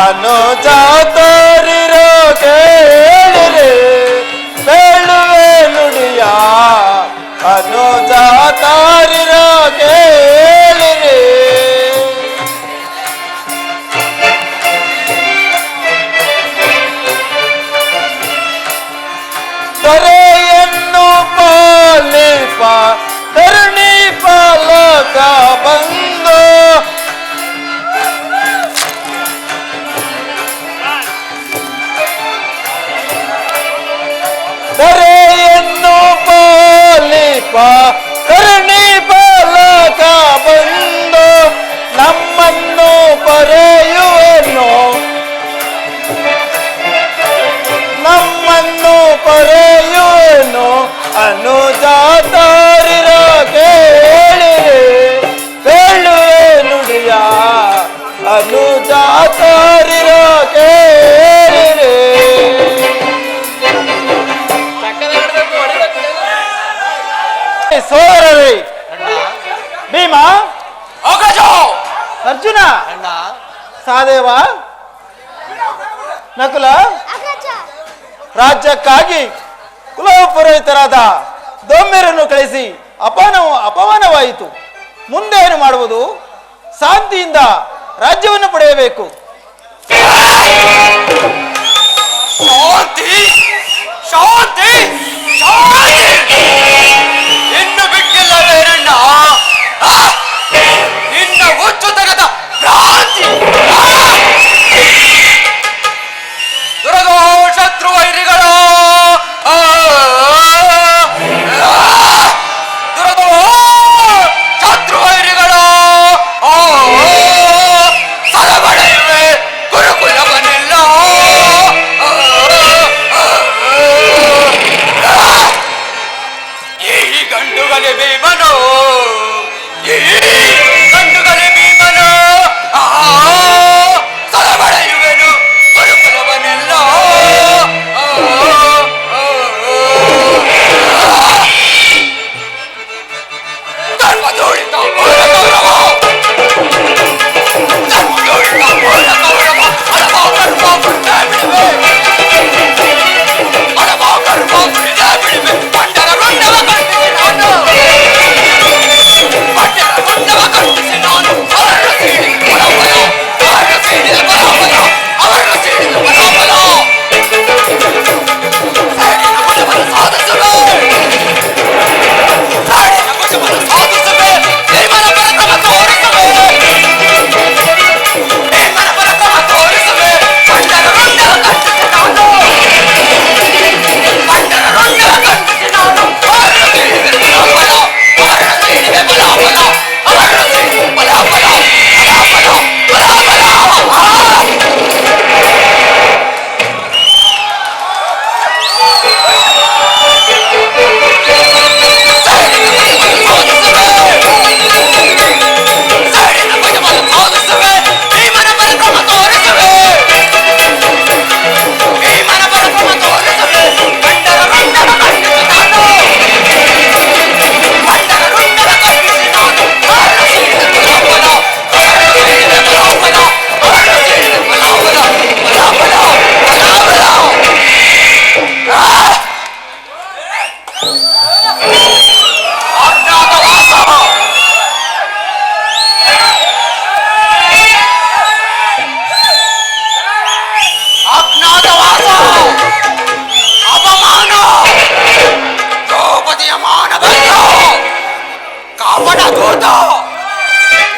ಅನುಜ ತೋರಿರೋ ಕೇಳಿರೆ ಬೇಳುವೆ ನುಡಿಯ ಅನುಜ ತಾರಿರೋ ಕೇಳಿರೆ ದೊರೆಯನ್ನು ಪಾಲಿಪ ಧರಣಿ ಪಾಲಕ ಬಂದು ದೊರೆಯನ್ನು ಪಾಲಿಪ ಧರಣಿ ಪಾಲಕ ಬಂದು ನಮ್ಮನ್ನು ಪರೆಯುವೆನು ನಮ್ಮನ್ನು ಪರೆಯುವೆನು ಅನುಜ ತಾರಿರೋ ಕೇಳಿರೆ ಬೇಳುವೆ ನುಡಿಯ ಅನುಜ ತಾರಿರೋ ಕೇಳಿರೆ ಸೋದರರೇ ಭೀಮ ಅರ್ಜುನ ಸಹದೇವ ನಕುಲ ರಾಜ್ಯಕ್ಕಾಗಿ ಕುಲಪುರೋಹಿತರಾದ ದೊಮ್ಮೆರನ್ನು ಕಳಿಸಿ ಅಪಮಾನವಾಯಿತು. ಮುಂದೆ ಏನು ಮಾಡುವುದು? ಶಾಂತಿಯಿಂದ ರಾಜ್ಯವನ್ನು ಪಡೆಯಬೇಕು. ಶಾಂತಿ ಶಾಂತಿ ಶಾಂತಿ ಇನ್ನು ಬಿಟ್ಟಿಲ್ಲ ಬೇರಣ್ಣ. ನಿನ್ನ ಹುಚ್ಚುತನದ ಭ್ರಾಂತಿ ದುರದೋ ಶತ್ರು ವೈರಿಗಳು ದುರದೋ ಶತ್ರು ವೈರಿಗಳು ಸಲಬಡೆಯುವೆ ಗುರುಕುಲವನ್ನೆಲ್ಲ ಈ ಗಂಡುಗಲೆ ಭೀಮನು ಈ ಗಂಡುಗಲೆ ಭೀಮನು ಸಲಬಡೆಯುವೆನು ಗುರುಕುಲವನ್ನೆಲ್ಲ ಧರ್ಮದೋಳಿತ ಕೌರವ ಧರ್ಮದೋಳಿತ ಕೌರವ ಹಲವ ಕರ್ಮ ಬಿಡದೆ ಬಿಡುವೆ ಹಲವ ಕರ್ಮ ಬಿಡದೆ ಬಿಡುವೆ ಪಂಡರ ರುಂಡವ ಕಟ್ಟಿಸಿ ನಾನು ಪಂಡರ ರುಂಡವ ಕಟ್ಟಿಸಿ ನಾನು ಅವರ ಸೀಡಿದ ಬಲಬಲ ಅವರ ಸೀಡಿದ ಬಲಬಲ ಅವರ ಸೀಡಿದ ಬಲಬಲ ಸೈಡಿನ ಬಲಬಲ ಸಾಧಿಸುವೆ ಸೈಡಿನ ಬಲಬಲ ಸಾಧಿಸುವೆ ಭೀಮನ ಪರಾಕ್ರಮ ತೋರಿಸುವೆ ಭೀಮನ ಪರಾಕ್ರಮ ತೋರಿಸುವೆ ಪಂಡರ ರುಂಡವ ಕಟ್ಟಿಸಿ ನಾನು ಪಂಡರ ರುಂಡವ ಕಟ್ಟಿಸಿ ನಾನು ಅವರ ಸೀಡಿದ ಬಲಬಲ ಅವರ ಸೀಡಿದ ಬಲಬಲ ಅವರ ಸೀಡಿದ ಬಲಬಲ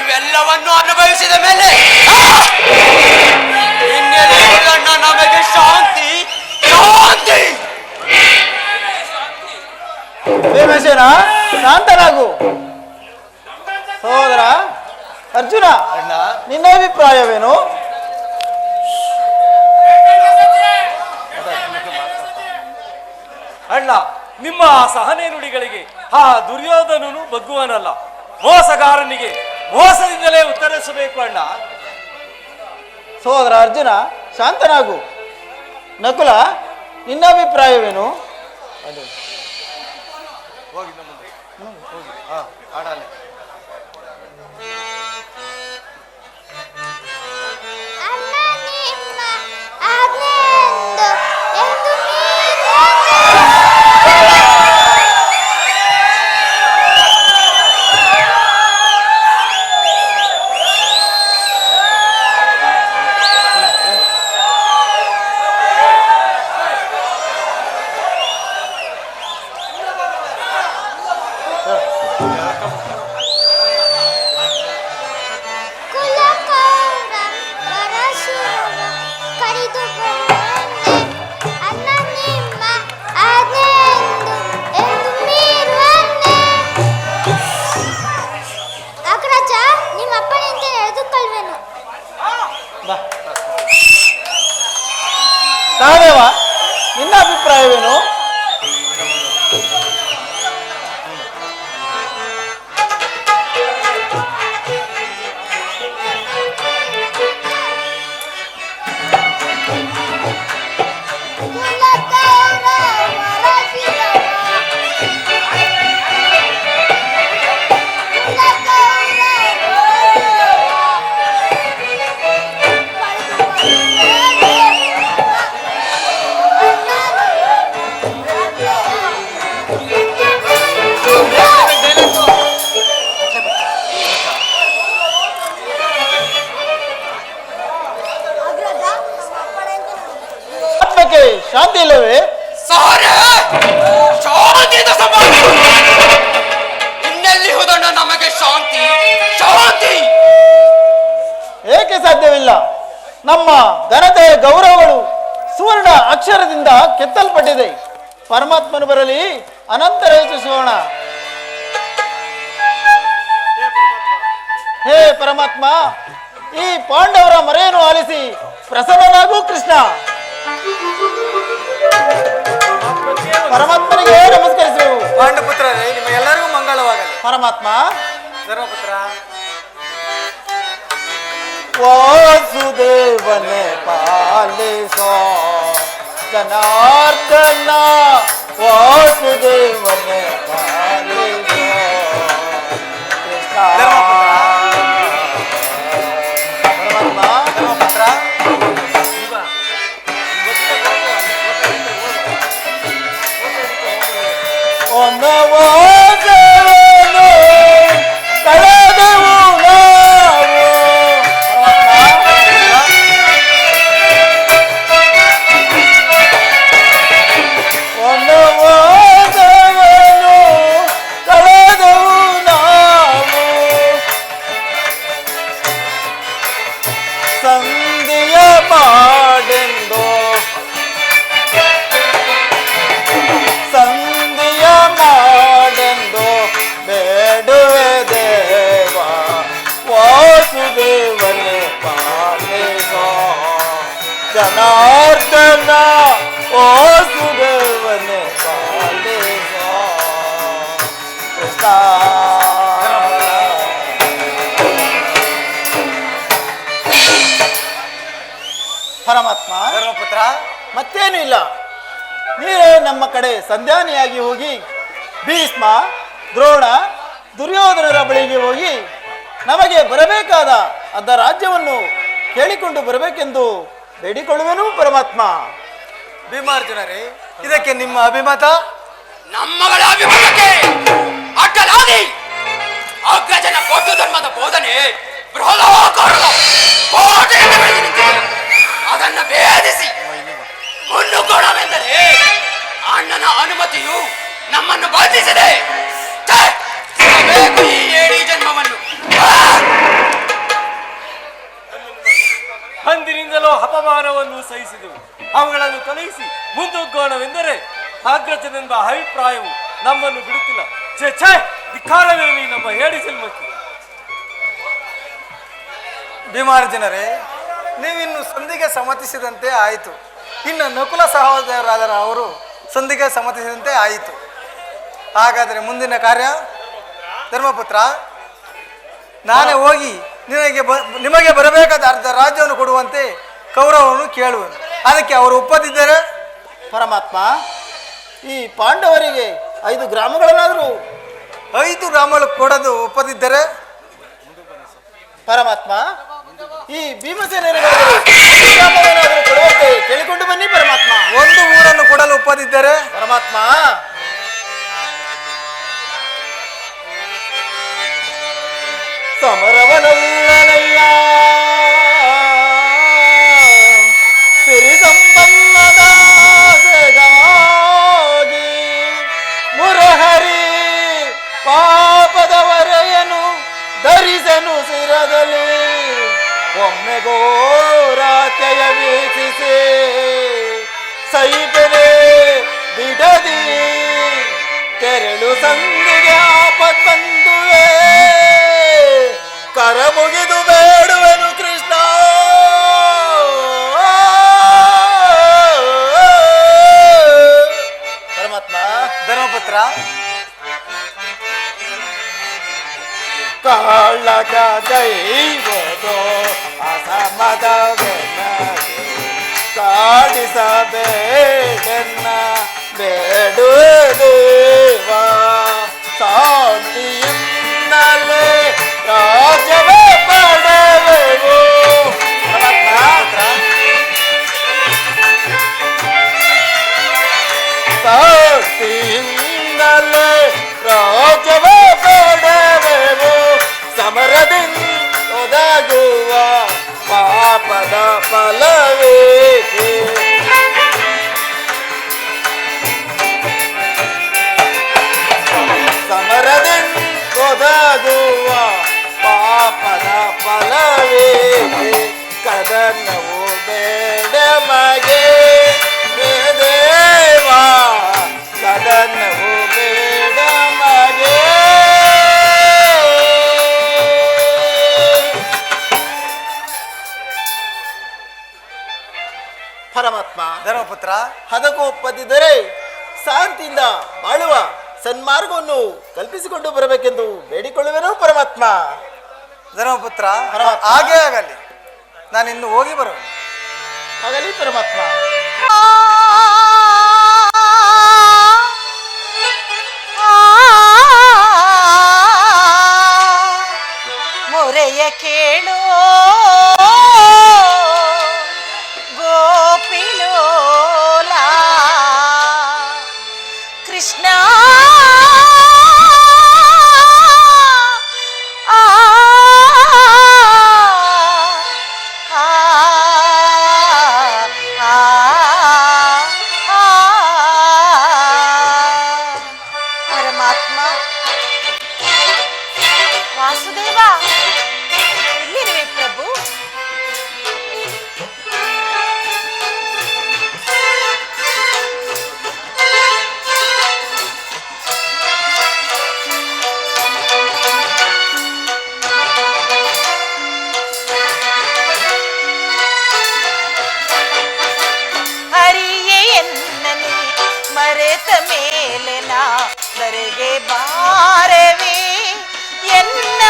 ಇವೆಲ್ಲವನ್ನು ಅನುಭವಿಸಿದ ಮೇಲೆ ಇನ್ನೇನ ನಮಗೆ ಶಾಂತಿ ಶಾಂತಿ. ಭೀಮಸೇನ ಶಾಂತನಾಗು. ಸಹೋದರ ಅರ್ಜುನ, ನಿನ್ನ ಅಭಿಪ್ರಾಯವೇನು? ಅಣ್ಣ, ನಿಮ್ಮ ಸಹನೆ ನುಡಿಗಳಿಗೆ ಆ ದುರ್ಯೋಧನನು ಬಗ್ಗುವನಲ್ಲ. ಮೋಸಗಾರನಿಗೆ ಮೋಸದಿಂದಲೇ ಉತ್ತರಿಸಬೇಕು ಅಣ್ಣ. ಸಹೋದರ ಅರ್ಜುನ ಶಾಂತನಾಗು. ನಕುಲ, ನಿನ್ನ ಅಭಿಪ್ರಾಯವೇನು? ಹೋಗಿ ಮುಂದೆ ಹೋಗಿ ಆಡಾಲೆ. ಅಣ್ಣ, ನೀ ನಮ್ಮ ಘನತೆ ಗೌರವಗಳು ಸುವರ್ಣ ಅಕ್ಷರದಿಂದ ಕೆತ್ತಲ್ಪಟ್ಟಿದೆ. ಪರಮಾತ್ಮನು ಬರಲಿ, ಅನಂತರ ಯೋಚಿಸೋಣ. ಹೇ ಪರಮಾತ್ಮ, ಈ ಪಾಂಡವರ ಮೊರೆಯನ್ನು ಆಲಿಸಿ ಪ್ರಸನ್ನನಾಗು ಕೃಷ್ಣ. ಪರಮಾತ್ಮನಿಗೆ ನಮಸ್ಕರಿಸುವೆವು. ಪಾಂಡುಪುತ್ರರೇ, ನಿಮಗೆಲ್ಲರಿಗೂ ಮಂಗಳವಾಗಲಿ. ಪರಮಾತ್ಮ, ಧರ್ಮಪುತ್ರ, ವಾಸುದೇವನೇ ಪಾಲಿಸೋ ಜನಾರ್ದನ, ವಾಸುದೇವನೇ ಪಾಲಿಸೋ ಕೃಷ್ಣ. ಪರಮಾತ್ಮ, ಧರ್ಮಪುತ್ರ, ಒನ್ನವಾದವನು ಕಳೆದೆವು ನಾವು. ಒನ್ನವಾದವನು ಕಳೆದೆವು ನಾವು, ಸಂಧಿಯ ಮಾಡೆಂದು ಸಂಧಿಯ ಮಾಡೆಂದು ಬೇಡುವೆ ದೇವ, ವಾಸುದೇವನೇ ಪಾಲಿಸೋ ಜನಾರ್ದನ, ವಾಸುದೇವನೇ ಪಾಲಿಸೋ ಕೃಷ್ಣ. ಪರಮಾತ್ಮ, ಧರ್ಮಪುತ್ರ, ಮತ್ತೇನು ಇಲ್ಲ. ನೀವೇ ನಮ್ಮ ಕಡೆ ಸಂಧಾನಿಯಾಗಿ ಹೋಗಿ ಭೀಷ್ಮ, ದ್ರೋಣ, ದುರ್ಯೋಧನರ ಬಳಿಗೆ ಹೋಗಿ ನಮಗೆ ಬರಬೇಕಾದ ಅರ್ಧ ರಾಜ್ಯವನ್ನು ಕೇಳಿಕೊಂಡು ಬರಬೇಕೆಂದು ಬೇಡಿಕೊಳ್ಳುವೆನು ಪರಮಾತ್ಮ. ಭೀಮಾರ್ಜುನರೇ, ಇದಕ್ಕೆ ನಿಮ್ಮ ಅಭಿಮತ? ನಮ್ಮಗಳ ಅಭಿಮತಕ್ಕೆ ಅಡ್ಡಲಾಗಿ ಅಗ್ರಜನ ಬೌದ್ಧ ಧರ್ಮದ ಬೋಧನೆ ಬೃಹದಾಕಾರದ ಕೋಟೆಯನ್ನು ಬೆಳೆದು ನಿಂತಿದೆ. ಅದನ್ನು ಭೇದಿಸಿ ಮುನ್ನುಗ್ಗೋಣವೆಂದರೆ ಅಣ್ಣನ ಅನುಮತಿಯು ನಮ್ಮನ್ನು ಬಂಧಿಸಿದೆ. ಸಿಗಬೇಕು ಈ ಏಡಿ ಜನ್ಮವನ್ನು. ಅಂದಿನಿಂದಲೂ ಅಪಮಾನವನ್ನು ಸಹಿಸಿದೆವು. ಅವುಗಳನ್ನು ತೊಲಗಿಸಿ ಮುಂದೋಗೋಣವೆಂದರೆ ಅಗ್ರಜನೆಂಬ ಅಭಿಪ್ರಾಯವು ನಮ್ಮನ್ನು ಬಿಡುತ್ತಿಲ್ಲ. ಛೇ ಛೇ, ಧಿಕ್ಕಾರವಿರಲಿ ನಮ್ಮ ಹೇಳಿ ಜನ್ಮಕ್ಕೆ. ಭೀಮಾರ್ಜುನರೇ, ನೀವಿನ್ನು ಸಂಧಿಗೆ ಸಮ್ಮತಿಸಿದಂತೆ ಆಯಿತು. ಇನ್ನು ನಕುಲ ಸಹೋದರರಾದ ಅವರು ಸಂಧಿಗೆ ಸಮ್ಮತಿಸಿದಂತೆ ಆಯಿತು. ಹಾಗಾದರೆ ಮುಂದಿನ ಕಾರ್ಯ? ಧರ್ಮಪುತ್ರ, ನಾನೇ ಹೋಗಿ ನಿಮಗೆ ಬರಬೇಕಾದ ಅರ್ಧ ರಾಜ್ಯವನ್ನು ಕೊಡುವಂತೆ ಕೌರವವನ್ನು ಕೇಳುವನು. ಅದಕ್ಕೆ ಅವರು ಒಪ್ಪದಿದ್ದರೆ? ಪರಮಾತ್ಮ, ಈ ಪಾಂಡವರಿಗೆ 5 ಗ್ರಾಮಗಳನ್ನಾದರೂ 5 ಗ್ರಾಮಗಳು ಕೊಡೋದು ಒಪ್ಪದಿದ್ದರೆ? ಪರಮಾತ್ಮ, ಈ ಭೀಮಸೇನರಿಗಾದರೂ 5 ಗ್ರಾಮವನ್ನಾದರೂ ಕೊಡುವಂತೆ ಕೇಳಿಕೊಂಡು ಬನ್ನಿ ಪರಮಾತ್ಮ. 1 ಊರನ್ನು ಕೊಡಲು ಒಪ್ಪದಿದ್ದರೆ? ಪರಮಾತ್ಮ, ಸಮರವನಲ್ಲನಯ್ಯ ಸಿರಿ ಸಂಪನ್ನದ ಆಸೆಗಾಗಿ ಮುರಹರಿ ಪಾಪದವರೆಯನು ಧರಿಸನು ಶಿರದಲ್ಲಿ, ಒಮ್ಮೆ ಘೋರಾತ್ಯಯ ವೀಕ್ಷಿಸಿ ಸೈಬೆರೆ ಬಿಡದಿ ತೆರಳು ಸಂಧಿಗೆ ಆಪತ್ ಬಂದುವೆ, ಕರ ಮುಗಿದು ಬೇಡುವೆನು ಕೃಷ್ಣ. ಪರಮಾತ್ಮ, ಧರ್ಮಪುತ್ರ, ಕಾಳಗ ದೈವದೋ ಅಸಮದ ಕಾಡಿಸಬೇಡನ್ನ ಬೇಡುವೆ ದೇವ, ಶಾಂತಿಯಿಂದಲೇ ರಾಜ್ಯವೇ ಪಡೆವೆವು. ಶಾಂತಿಯಿಂದಲೇ ರಾಜ್ಯವೇ ಪಡೆವೆವು, ಸಮರದಿಂದ ಒದಗುವ ಪಾಪದ ಫಲವೇಕೆ. ಸಮರದಿಂದ ಒದಗುವ ಪಾಪದ ಫಲವೇಕೆ, ಕದನವು ಬೇಡ ಮಗೆ ದೇವಾ ಕದನವು ಬೇಡ ಮಗೆ. ಪರಮಾತ್ಮ ಧರ್ಮಪುತ್ರ, ಅದಕ್ಕೂ ಒಪ್ಪದಿದ್ದರೆ ಶಾಂತಿಯಿಂದ ಬಾಳುವ ಸನ್ಮಾರ್ಗವನ್ನು ಕಲ್ಪಿಸಿಕೊಂಡು ಬರಬೇಕೆಂದು ಬೇಡಿಕೊಳ್ಳುವೆನು ಪರಮಾತ್ಮ. ಧರ್ಮಪುತ್ರ, ಪರಮಾತ್ಮ. ಹಾಗೇ ಆಗಲಿ. ನಾನು ಇನ್ನು ಹೋಗಿ ಬರುವೆ. ಆಗಲಿ ಪರಮಾತ್ಮ. ಮೊರೆಯ ಕೇಳೋ ಗೋಪಿಲೋಲ ಕೃಷ್ಣ ಪರಮಾತ್ಮ ವಾಸುದೇವ ಎಲ್ಲಿರುವೆ ಪ್ರಭು? ಹರಿಯೇ ಎನ್ನನಿ ಮರೆತ ಮೇಲೆನ ಧರೆಗೆ ಬಾರವೇ ಎನ್ನ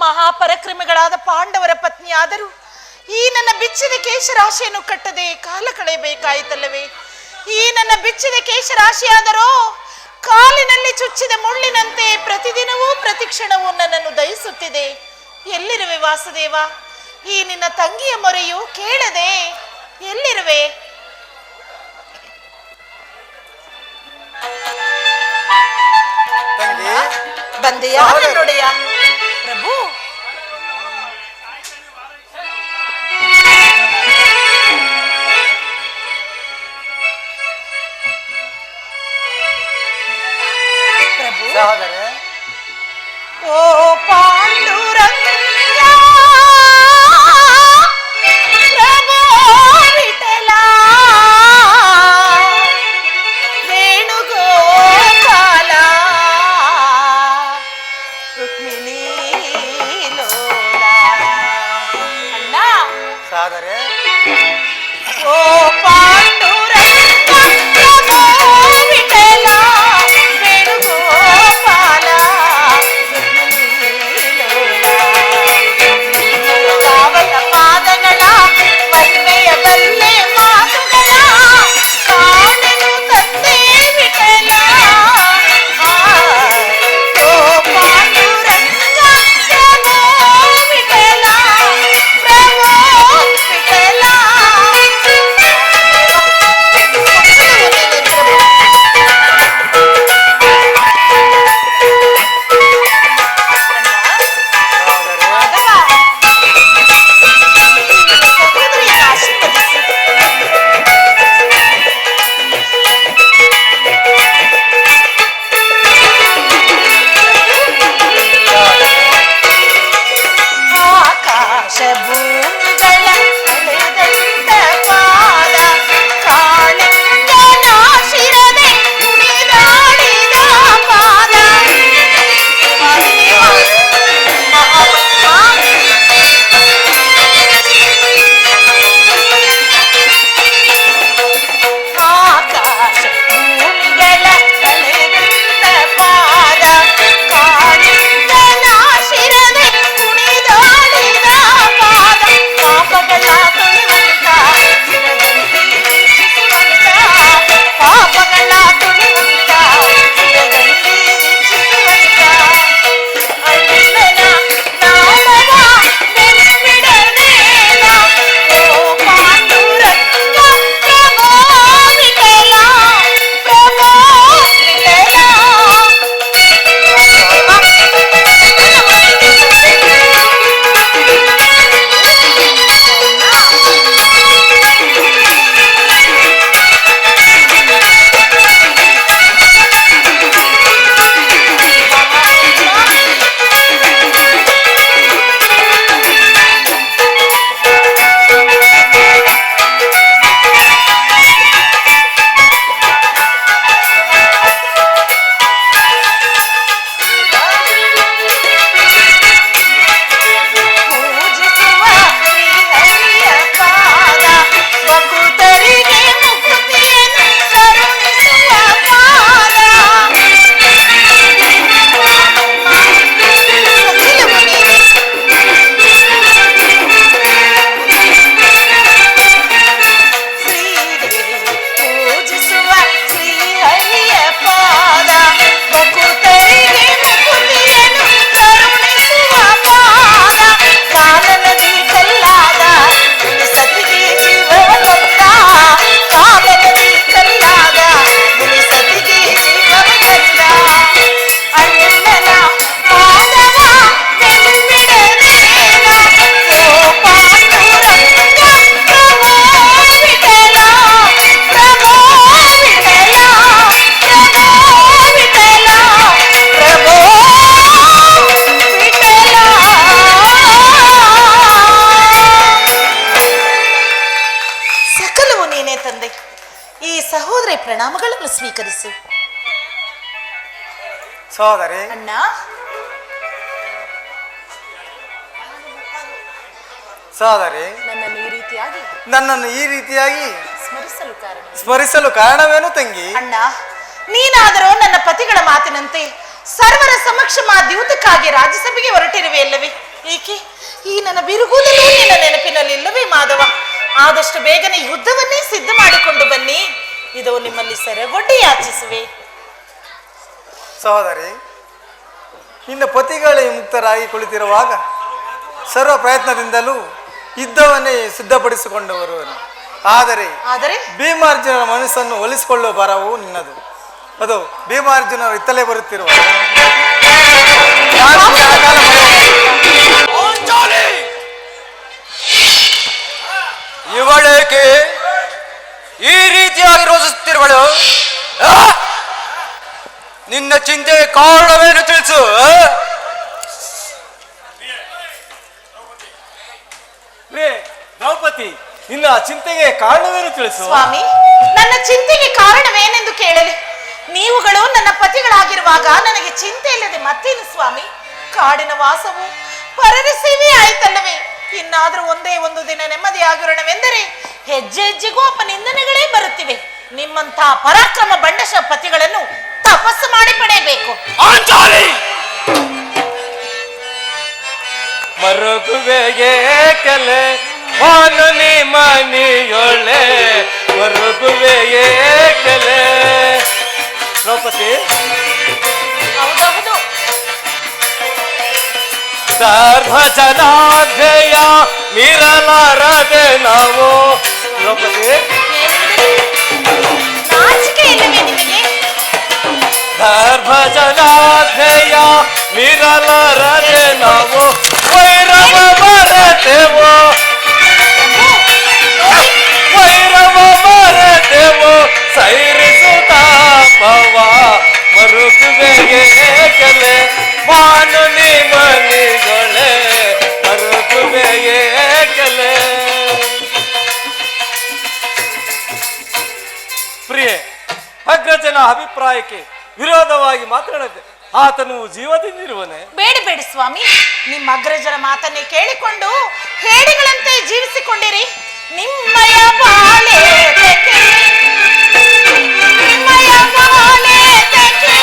ಮಹಾಪರಕ್ರಮಿಗಳಾದ ಪಾಂಡವರ ಪತ್ನಿಯಾದರೂ ಈ ನನ್ನ ಬಿಚ್ಚಿದ ಕೇಶರಾಶಿಯನ್ನು ಕಟ್ಟದೆ ಕಾಲ ಕಳೆಯಬೇಕಾಯಿತಲ್ಲವೇ? ಈ ನನ್ನ ಬಿಚ್ಚಿದ ಕೇಶರಾಶಿಯಾದರೋ ಕಾಲಿನಲ್ಲಿ ಚುಚ್ಚಿದ ಮುಳ್ಳಿನಂತೆ ಪ್ರತಿದಿನವೂ ಪ್ರತಿಕ್ಷಣವೂ ನನ್ನನ್ನು ದಹಿಸುತ್ತಿದೆ. ಎಲ್ಲಿರುವೆ ವಾಸುದೇವ? ಈ ನಿನ್ನ ತಂಗಿಯ ಮೊರೆಯು ಕೇಳದೆ ಎಲ್ಲಿರುವೆ? ತಂಗಿ ಬಂದೆಯಾ ನನ್ನೊಡೆಯ? ಪ್ರಭು ಪ್ರಭು ಸಹೋದರಿ ಓ ಪಾಂಡುರಂಗ ಪ್ರಭು ವಿಠಲ ವೇಣುಗೋಪಾಲ ರುಕ್ಮಿಣೀ ಲೋಲ. ಅಣ್ಣ ಸಹೋದರಿ ಓ ಪಾಂಡುರಂಗ ಪ್ರಭು ವಿಠಲ ವೇಣುಗೋಪಾಲ ರುಕ್ಮಿಣೀ ಲೋಲ. ಪಾವನ ಪಾದಗಳ ಮಹಿಮೆಯ ಬಲ್ಲೆ ಮಾತುಗಳ ಕಾಣೆನು ತಂದೆ ವಿಠಲ. ಓ ಪಾಂಡುರಂಗ ಪ್ರಭು ವಿಠಲ ಪ್ರಭು ವಿಠಲ. ಸಹೋದರಿ ಆಕಾಶ ಭೂಮಿಗಳ ಕಳೆದಂತ ಪಾದ ಕಾಳಿಂಗನ ಶಿರದೆ ಕುಣಿದಾಡಿದ ಪಾದ. ಆಕಾಶ ಭೂಮಿಗಳ ಕಳೆದಂತ ಪಾದ ಕಾಳಿಂಗನ ಶಿರದೆ ಕುಣಿದಾಡಿದ ಪಾದ. ಪಾಪಗಳ ತುಳಿವಂತ ಶಿರದಂತೆ ವೀಕ್ಷಿಸುವಂತ ಪಾಪಗಳ ತುಳಿವಂತ ಶಿರದಂತೆ ವೀಕ್ಷಿಸುವಂತ ಅಣ್ಣನ ನಾಮವ ನೆನಪಿಡಲೇನ. ಓ ಪಾಂಡುರಂಗ ಪ್ರಭು ವಿಠಲ ಪ್ರಭು ವಿಠಲ. ಪೂಜಿಸುವ ಶ್ರೀಹರಿಯ ಪಾದ ಭಕ್ತರಿಗೆ ಮುಕ್ತಿಯನ್ನು ಕರುಣಿಸುವ ಪಾದ. ಪೂಜಿಸುವ ಶ್ರೀಹರಿಯ ಪಾದ ಭಕ್ತರಿಗೆ ಮುಕ್ತಿಯನ್ನು ಕರುಣಿಸುವ ಪಾದ. ಕಾಲನದಿ ಕಲ್ಲಾದ ಮುನಿಸತಿಗೆ ಜೀವವ ಕೊಟ್ಟ ಕಾಲನದಿ ಕಲ್ಲಾದ ಮುನಿಸತಿಗೆ ಜೀವವ ಕೊಟ್ಟ ಅಣ್ಣನ ಪಾದವ ನೆನಪಿಡಲೇನ. ಓ ಪಾಂಡುರಂಗ ಪ್ರಭು ವಿಠಲ ಪ್ರಭು ವಿಠಲ ಪ್ರಭು ವಿಠಲ ಪ್ರಭು ವಿಠಲ. ಸಕಲವು ನೀನೇ ತಂದೆ. ಈ ಸಹೋದರಿ ಪ್ರಣಾಮಗಳನ್ನು ಸ್ವೀಕರಿಸು. ಸಹೋದರಿ ಅಣ್ಣ ಸಹೋದರಿ ನನ್ನನ್ನು ಈ ರೀತಿಯಾಗಿ ಸ್ಮರಿಸಲು ಕಾರಣವೇನು ತಂಗಿ? ಅಣ್ಣ, ನೀನಾದರೂ ನನ್ನ ಪತಿಗಳ ಮಾತಿನಂತೆ ಸರ್ವರ ಸಮಕ್ಷ ದ್ಯೂತಕ್ಕಾಗಿ ರಾಜ್ಯಸಭೆಗೆ ಹೊರಟಿರುವೆ ಅಲ್ಲವೇ? ಏಕೆ ಈ ನನ್ನ ಬಿರುಗೂದಲು ನಿನ್ನ ನೆನಪಿನಲ್ಲಿಲ್ಲವೇ ಮಾಧವ? ಆದಷ್ಟು ಬೇಗನೆ ಯುದ್ಧವನ್ನೇ ಸಿದ್ಧ ಮಾಡಿಕೊಂಡು ಬನ್ನಿ. ಇದು ನಿಮ್ಮಲ್ಲಿ ಸೆರೆಗೊಡ್ಡಿ ಯಾಚಿಸುವೆ. ಸಹೋದರಿ, ನಿನ್ನ ಪತಿಗಳೇ ಮುಕ್ತರಾಗಿ ಕುಳಿತಿರುವಾಗ ಸರ್ವ ಪ್ರಯತ್ನದಿಂದಲೂ ಯುದ್ಧವನ್ನೇ ಸಿದ್ಧಪಡಿಸಿಕೊಂಡವರು. ಆದರೆ ಭೀಮಾರ್ಜುನರ ಮನಸ್ಸನ್ನು ಒಲಿಸಿಕೊಳ್ಳುವ ಭಾರವು ನಿನ್ನದು. ಅದು ಭೀಮಾರ್ಜುನರು ಇತ್ತಲೇ ಬರುತ್ತಿರುವ ಇವಳೇಕೆ ಈ ರೀತಿಯಾಗಿ ರೋಜಿಸುತ್ತಿರುವಳು? ನಿನ್ನ ಚಿಂತೆ ಕಾರಣವೇನು ತಿಳಿಸು. ದ್ರೌಪದಿ, ನಿನ್ನ ಚಿಂತೆಗೆ ಕಾರಣವೇನು ತಿಳಿಸು. ಸ್ವಾಮಿ, ನನ್ನ ಚಿಂತೆಗೆ ಕಾರಣವೇನೆಂದು ಕೇಳಲಿ? ನೀವುಗಳು ನನ್ನ ಪತಿಗಳಾಗಿರುವಾಗ ನನಗೆ ಚಿಂತೆ ಇಲ್ಲದೆ ಮತ್ತೇನು ಸ್ವಾಮಿ? ಕಾಡಿನ ವಾಸವು ಪರರ ಸೇವೆ ಆಯ್ತಲ್ಲವೇ? ಇನ್ನಾದ್ರೂ ಒಂದೇ ಒಂದು ದಿನ ನೆಮ್ಮದಿಯಾಗಿರೋಣವೆಂದರೆ ಹೆಜ್ಜೆ ಹೆಜ್ಜೆಗೂ ಅಪನಿಂದನೆಗಳೇ ಬರುತ್ತಿವೆ. ನಿಮ್ಮಂತಹ ಪರಾಕ್ರಮ ಬಂಡಶ ಪತಿಗಳನ್ನು ತಪಸ್ಸು ಮಾಡಿ ಪಡೆಯಬೇಕು. ಮರುಗುವೆಗೆ ಕೆಲೆ ಮಾನನಿ ಮನಿಯೊಳೆ, ಮರುಗುವೆಗೆ ಕೆಲೆ. ದ್ರೌಪದಿ, ಹೌದೌದು, ಧರ್ಮಜನಾಧ್ಯಯ ಮೀರಲಾರದೆ ನಾವು. ದ್ರೌಪದಿ, ನಾಚಿಕೆ ಇಲ್ಲವೇ ನಿಮಗೆ? ಧರ್ಮಜನಾಧ್ಯಯ ಮೀರಲಾರದೆ ನಾವು ವೈರವ ಮರೆತೆವು, ವೈರವ ಮರೆತೆವು ಸೈರಿಸುತ್ತಾಪವ. ಮರುಗುವೆಗೆ ಕೆಲೆ ಮಾನುನಿ ಮನಿಗೊಳೆ, ಮರುಗುವೆಗೆ ಕೆಲೆ. ಪ್ರಿಯೆ, ಅಗ್ರಜನ ಅಭಿಪ್ರಾಯಕ್ಕೆ ವಿರೋಧವಾಗಿ ಮಾತನಾಡಿದೆ. ಆತನು ಜೀವದಿಂದಿರುವನೆ? ಬೇಡ ಬೇಡ ಸ್ವಾಮಿ, ನಿಮ್ಮ ಅಗ್ರಜರ ಮಾತನ್ನೇ ಕೇಳಿಕೊಂಡು ಹೇಡಿಗಳಂತೆ ಜೀವಿಸಿಕೊಂಡಿರಿ. ನಿಮ್ಮಯ ಬಾಳೆ ತೆಕೆ, ನಿಮ್ಮಯ ಬಾಳೆ ತೆಕೆ,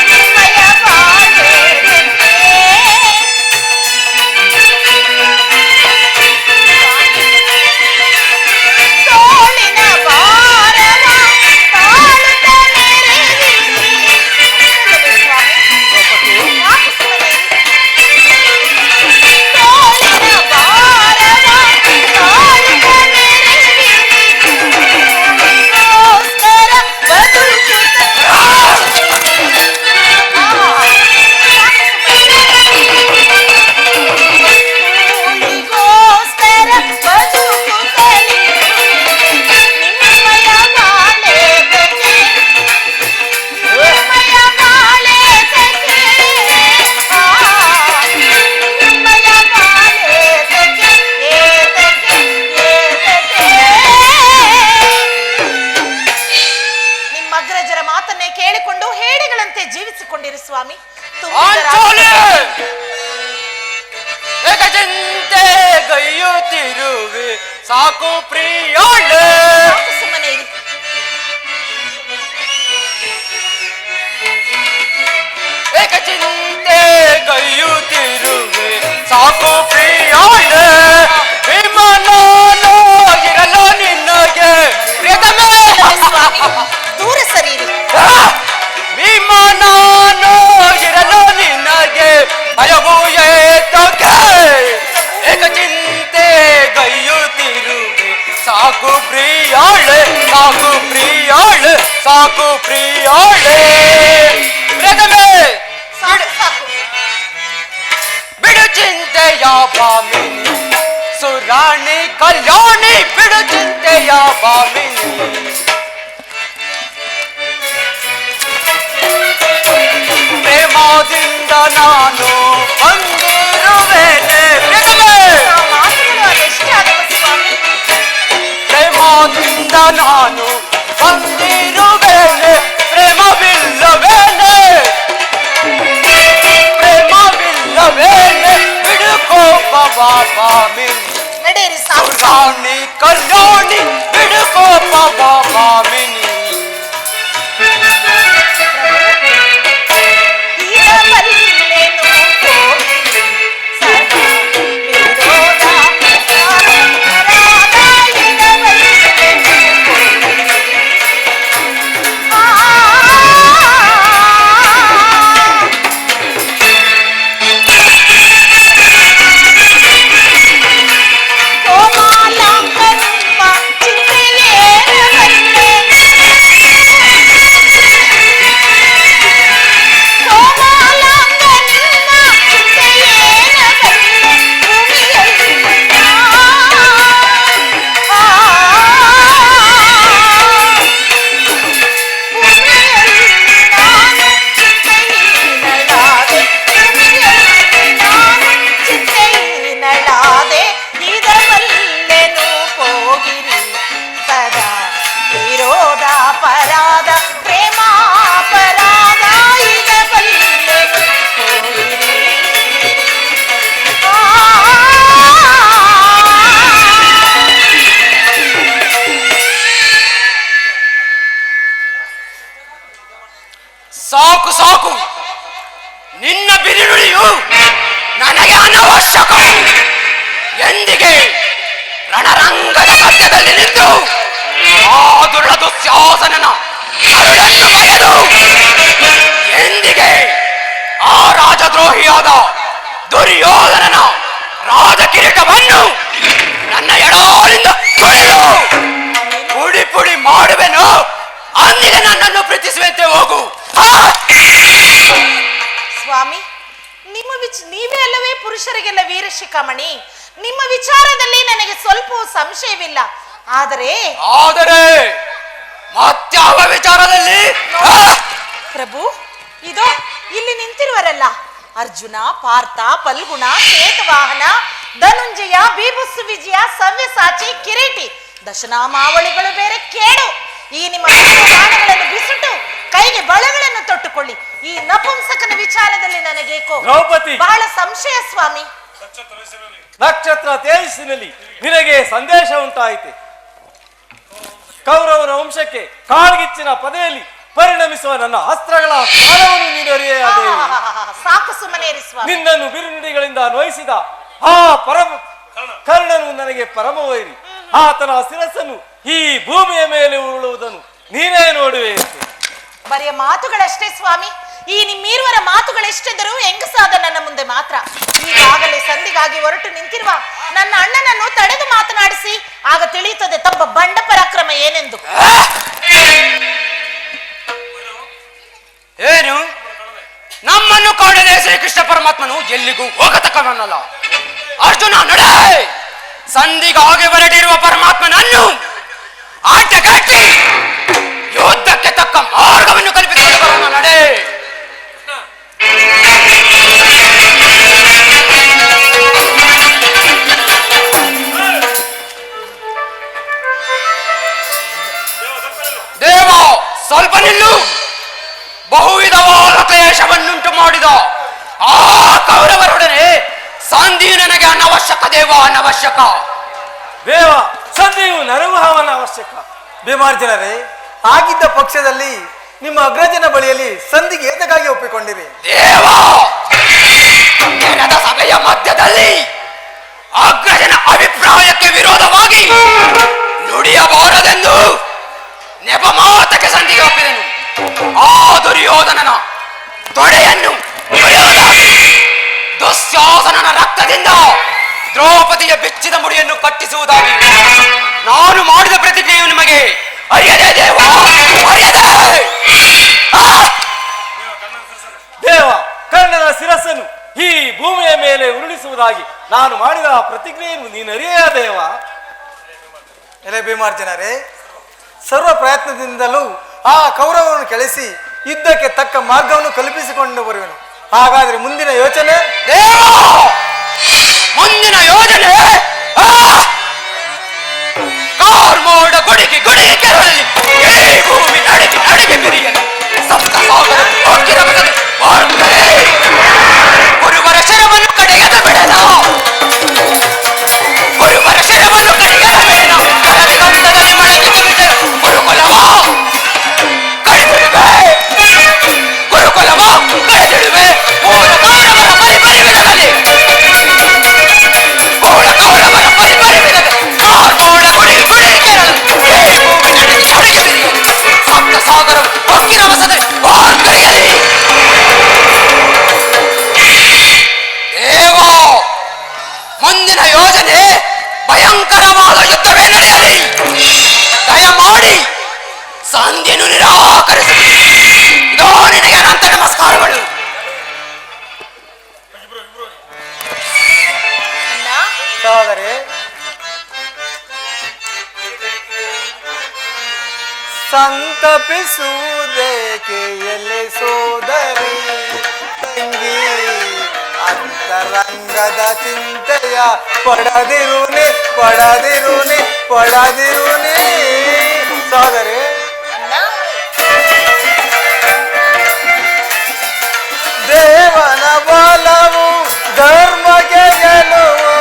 ನಿಮ್ಮಯ ಬಾಳೆ ತೆಕೆ. ತೋಳಿನ ಭಾರವ ತಾಳುತ್ತ ಮೆರೆದಿರಿ. ಯಾಕೆ ಸುಮ್ಮನೆ? ತೋಳಿನ ಭಾರವ ತಾಳುತ್ತ ಮೆರೆದಿರಿ. ಭೂಮಿಗೋಸ್ಕರ ಬದುಕುತ್ತ ಭೂಮಿಗೋಸ್ಕರ ಬದುಕುತ್ತಲಿ ನಿಮ್ಮಯ ಬಾಳೆ ತೆಕೆ, ನಿಮ್ಮಯ ಬಾಳೆ ತೆಕೆ, ನಿಮ್ಮಯ ಬಾಳೆ ತೆಕೆ, ಏತಕೆ ಏತಕೆ. ನಿಮ್ಮ ಅಗ್ರಜರ ಮಾತನ್ನೇ ಕೇಳಿಕೊಂಡು ಹೇಡಿಗಳಂತೆ ಜೀವಿಸಿಕೊಂಡಿರಿ ಸ್ವಾಮಿ. ಚಿಂತೆ ಗೈಯುತ್ತಿರುವೆ ಸಾಕು ಪ್ರಿಯಾಳೆ. ಸುಮ್ಮನೆ ಇರಿ. ಚಿಂತೆ ಗೈಯುತ್ತಿರುವೆ ಸಾಕು ಪ್ರಿಯಾಳೆ. ವಿಮಾನೋ ಇರಲು ನಿನ್ನಗೆ ಪ್ರಿಯತಮೇ. ಸ್ವಾಮಿ, ದೂರ ಸರಿಯಿರಿ. ವಿಮಾನೋ ಇರಲು ನಿನ್ನಗೆ ಭಯವು ಏತಕ್ಕೆ. ಚಿಂತೆ ಗೈಯುತ್ತಿರುವೆ ಸಾಕು ಪ್ರಿಯಾಳೆ, ಸಾಕು ಪ್ರಿಯಾಳೆ, ಸಾಕು ಪ್ರಿಯಾಳೆ. ಪ್ರಿಯತಮೇ, ಸಾಕು ಸಾಕು. ಬಿಡು ಚಿಂತೆಯ ಭಾಮಿನಿ ಸುರಾಣಿ ಕಲ್ಯಾಣಿ, ಬಿಡು ಚಿಂತೆಯ ಭಾಮಿನಿ. ಪ್ರೇಮದಿಂದ ನಾನು ಬಂದಿರುವೆನೆ. ಮಾತುಗಳು ಅದೆಷ್ಟೇ ಆದವು ಸ್ವಾಮಿ. ಪ್ರೇಮದಿಂದ ನಾನು ಬಂದಿರುವೆನೆ. ಪ್ರೇಮವಿಲ್ಲವೇನೆ, ಪ್ರೇಮವಿಲ್ಲವೇನೆ. ಬಿಡುಕೋಪ ಭಾಮಿನಿ ನಡೆಯಿರಿ. ಸಾಕು ಸುರಾಣಿ ಕಲ್ಯಾಣಿ, ಬಿಡುಕೋಪ ಭಾಮಿನಿ. ಇರಬಲ್ಲೆನು ಸಾಕು ಸಾಕು, ನಿನ್ನ ಬಿರುನುಡಿಯು ನನಗೆ ಅನವಶ್ಯಕ. ಎಂದಿಗೆ ರಣರಂಗದ ಮಧ್ಯದಲ್ಲಿ ನಿಂತು ಆ ದುರ್ಳ ದುಶ್ಯಾಸನನ ಕರುಳನ್ನು ಬಯದು ಎಂದಿಗೆ ಆ ರಾಜದ್ರೋಹಿಯಾದ ದುರ್ಯೋಧನನ ರಾಜಕಿರೀಟವನ್ನು ನನ್ನ ಎಡಾಲಿಂದ ಕೊಯ್ದು ಪುಡಿ ಪುಡಿ ಮಾಡುವೆನು, ಅಂದಿಗೆ ನನ್ನನ್ನು ಪ್ರೀತಿಸುವಂತೆ ಹೋಗು. ಸ್ವಾಮಿ, ನೀವೇ ಅಲ್ಲವೇ ಪುರುಷರಿಗೆಲ್ಲ ವೀರ ಶಿಖಾಮಣಿ. ನಿಮ್ಮ ವಿಚಾರದಲ್ಲಿ ನನಗೆ ಸ್ವಲ್ಪ ಸಂಶಯವಿಲ್ಲ. ಆದರೆ ಮತ್ಯಾವ ವಿಚಾರದಲ್ಲಿ? ಪ್ರಭು, ಇದೋ ಇಲ್ಲಿ ನಿಂತಿರುವರಲ್ಲ, ಅರ್ಜುನ, ಪಾರ್ಥ, ಫಲ್ಗುಣ, ಶ್ವೇತವಾಹನ, ಧನುಂಜಯ, ಬೀಭತ್ಸು ವಿಜಯ, ಸವ್ಯಸಾಚಿ, ಕಿರೀಟಿ, ದಶನಾಮಾವಳಿಗಳು ಬೇರೆ ಕೇಡು. ಈ ನಿಮ್ಮ ಬಾಣಗಳನ್ನು ಬಿಸುಟು ಕೈಗೆ ಬಳೆಗಳನ್ನು ತೊಟ್ಟುಕೊಳ್ಳಿ. ಈ ನಪುಂಸಕನ ವಿಚಾರದಲ್ಲಿ ನನಗೇಕೋ ದ್ರೌಪದಿ, ಬಹಳ ಸಂಶಯ ಸ್ವಾಮಿ. ನಕ್ಷತ್ರ ತೇಜಸ್ಸಿನಲ್ಲಿ ನಿನಗೆ ಸಂದೇಶ ಉಂಟಾಯಿತೆ. ಕೌರವನ ವಂಶಕ್ಕೆ ಕಾಳ್ಗಿಚ್ಚಿನ ಪದೆಯಲ್ಲಿ ಪರಿಣಮಿಸುವ ನನ್ನ ಅಸ್ತ್ರಗಳ ಕಾಲವನ್ನು ನೀನು ಅರಿಯದೆ ಸಾಕು ಸುಮ್ಮನೇರಿ ಸ್ವಾಮಿ. ನಿನ್ನನ್ನು ಬಿರುನುಡಿಗಳಿಂದ ನೋಯಿಸಿದ ಆ ಕರ್ಣನು ನನಗೆ ಪರಮವೈರಿ. ಆತನ ಶಿರಸ್ಸನ್ನು ಈ ಭೂಮಿಯ ಮೇಲೆ ಉರುಳುವುದನ್ನು ನೀನೇ ನೋಡುವೆ. ಬರೆಯ ಮಾತುಗಳಷ್ಟೇ ಸ್ವಾಮಿ. ಈ ನಿಮ್ಮೀರುವರ ಮಾತುಗಳೆಷ್ಟಿದ್ದರೂ ಹೆಂಗಸಾದ ನನ್ನ ಮುಂದೆ ಮಾತ್ರ. ಈಗಾಗಲೇ ಸಂಧಿಗಾಗಿ ಹೊರಟು ನಿಂತಿರುವ ನನ್ನ ಅಣ್ಣನನ್ನು ತಡೆದು ಮಾತನಾಡಿಸಿ, ಆಗ ತಿಳಿಯುತ್ತದೆ ತಮ್ಮ ಬಂಡ ಪರಾಕ್ರಮ ಏನೆಂದು. ಏನು? ನಮ್ಮನ್ನು ಕಾಡದೆ ಶ್ರೀಕೃಷ್ಣ ಪರಮಾತ್ಮನು ಎಲ್ಲಿಗೂ ಹೋಗತಕ್ಕವನಲ್ಲ. ಅರ್ಜುನ ನಡೆ, ಸಂಧಿಗಾಗಿ ಹೊರಟಿರುವ ಪರಮಾತ್ಮನನ್ನು ಆಟಗಾಟಿ ಯುದ್ಧಕ್ಕೆ ತಕ್ಕ ಮಾರ್ಗವನ್ನು ಕಲ್ಪಿಸಿಕೊಂಡು ಬರೋಣ. ನಡೆ. ದೇವ ಸ್ವಲ್ಪ ನಿಲ್ಲು. ಬಹುವಿಧವಾದ ಕ್ಲೇಶವನ್ನುಂಟು ಮಾಡಿದ ಆ ಕೌರವರೊಡನೆ ಸಂಧಿ ನನಗೆ ಅನವಶ್ಯಕ ದೇವ, ಅನವಶ್ಯಕ. ದೇವ, ಸಂಧಿಯು ನನಗೂ ಅವಶ್ಯಕ. ಭೀಮಾರ್ಜುನರೇ, ಆಗಿದ್ದ ಪಕ್ಷದಲ್ಲಿ ನಿಮ್ಮ ಅಗ್ರಜನ ಬಳಿಯಲ್ಲಿ ಸಂಧಿಗೆ ಏತಕ್ಕಾಗಿ ಒಪ್ಪಿಕೊಂಡಿರಿ? ದೇವ, ನೆರೆದ ಸಭೆಯ ಮಧ್ಯದಲ್ಲಿ ಅಗ್ರಜನ ಅಭಿಪ್ರಾಯಕ್ಕೆ ವಿರೋಧವಾಗಿ ನುಡಿಯಬಾರದೆಂದು ನೆಪಮಾತಕ್ಕೆ ಸಂಧಿಗೆ ಒಪ್ಪಿದೆನು. ಆ ದುರ್ಯೋಧನನ ತೊಡೆಯನ್ನು ದುಶ್ಯಾಸನನ ರಕ್ತದಿಂದ ದ್ರೌಪದಿಯ ಬೆಚ್ಚಿದ ಮುಡಿಯನ್ನು ಕಟ್ಟಿಸುವುದಾಗಿ ನಾನು ಮಾಡಿದ ಪ್ರತಿಜ್ಞೆಯು ನಿಮಗೆ ಅರಿಯದೆ ದೇವ, ಅರಿಯದೆ. ದೇವ, ಕರ್ಣನ ಶಿರಸ್ಸನ್ನು ಈ ಭೂಮಿಯ ಮೇಲೆ ಉರುಳಿಸುವುದಾಗಿ ನಾನು ಮಾಡಿದ ಪ್ರತಿಜ್ಞೆಯನ್ನು ನೀನು ಅರಿಯ ದೇವ. ಎಲೆ ಭೀಮಾರ್ಜುನರೇ, ಸರ್ವ ಪ್ರಯತ್ನದಿಂದಲೂ ಆ ಕೌರವವನ್ನು ಕೆಳಿಸಿ ಯುದ್ಧಕ್ಕೆ ತಕ್ಕ ಮಾರ್ಗವನ್ನು ಕಲ್ಪಿಸಿಕೊಂಡು ಬರುವೆನು. ಹಾಗಾದ್ರೆ ಮುಂದಿನ ಯೋಚನೆ? ದೇವ, ಮುಂದಿನ ಯೋಜನೆ ಕಾರ್ಮೋಡ ಗುಡಿಗೆ ಗುಡಿಗೆ ಕೆರಳಲಿ, ಇಡೀ ಭೂಮಿ ನಡಿಗೆ ನಡಿಗೆ ಬಿರಿಯಲಿ, ಸಪ್ತ ಸಾಗರ ಹೋಗಿರಬಾರದು ವಾರ್ತೆ. ಗುರುವರ ಶಿರವನ್ನು ಕಡೆಗೆದ ಬಿಡಲ, ಗುರುವರ ಶಿರವನ್ನು ಕಡೆಗೆದ ಬಿಡಲ. ಕರಗಂಧದಲ್ಲಿ ಮಡಗಿದ ಬಿಡಲ ಗುರುಕುಲವ ಕಳೆದಿರುವೆ, ಗುರುಕುಲವ ಕಳೆದಿರುವೆ. ಮೂಲ ಕೌರವರ ಪರಿಪರಿವಿರಲಿ, ಮೂಲ ಕೌರವರ ಪರಿಪರಿವಿರಲಿ. ಕಾರ್ಮೋಡ ಗುಡಿಗೆ ಗುಡಿಗೆ ಕೆರಳಲಿ, ಇಡೀ ಭೂಮಿ ನಡಿಗೆ ನಡಿಗೆ ಬಿರಿಯಲಿ, ಸಪ್ತ ಸಾಗರ ಹೊಕ್ಕಿರಬಸದೆ ವಾರ್ತೆಯಲಿ. ದೇವ, ಮುಂದಿನ ಯೋಜನೆ ಭಯಂಕರವಾದ ಯುದ್ಧವೇ ನಡೆಯಲಿ. ದಯಮಾಡಿ ಸಂಧಿಯನ್ನು ನಿರಾಕರಿಸಿ. ಇದೋ ನಿನಗೆ ಅನಂತ ನಮಸ್ಕಾರಗಳು. ಅಣ್ಣ, ಸಹೋದರಿ, ಸಂತಪಿಸುವುದೇಕೆ ಎಲೆ ಸೋದರಿ ತಂಗಿ, ಅಂತರಂಗದ ಚಿಂತೆಯ ಪಡದಿರುನೆ ಪಡದಿರುನೆ ಪಡದಿರುನೆ. ಸಹೋದರಿ, ಅಣ್ಣ, ದೇವನ ಬಲವು ಧರ್ಮಕ್ಕೆ ಗೆಲುವು.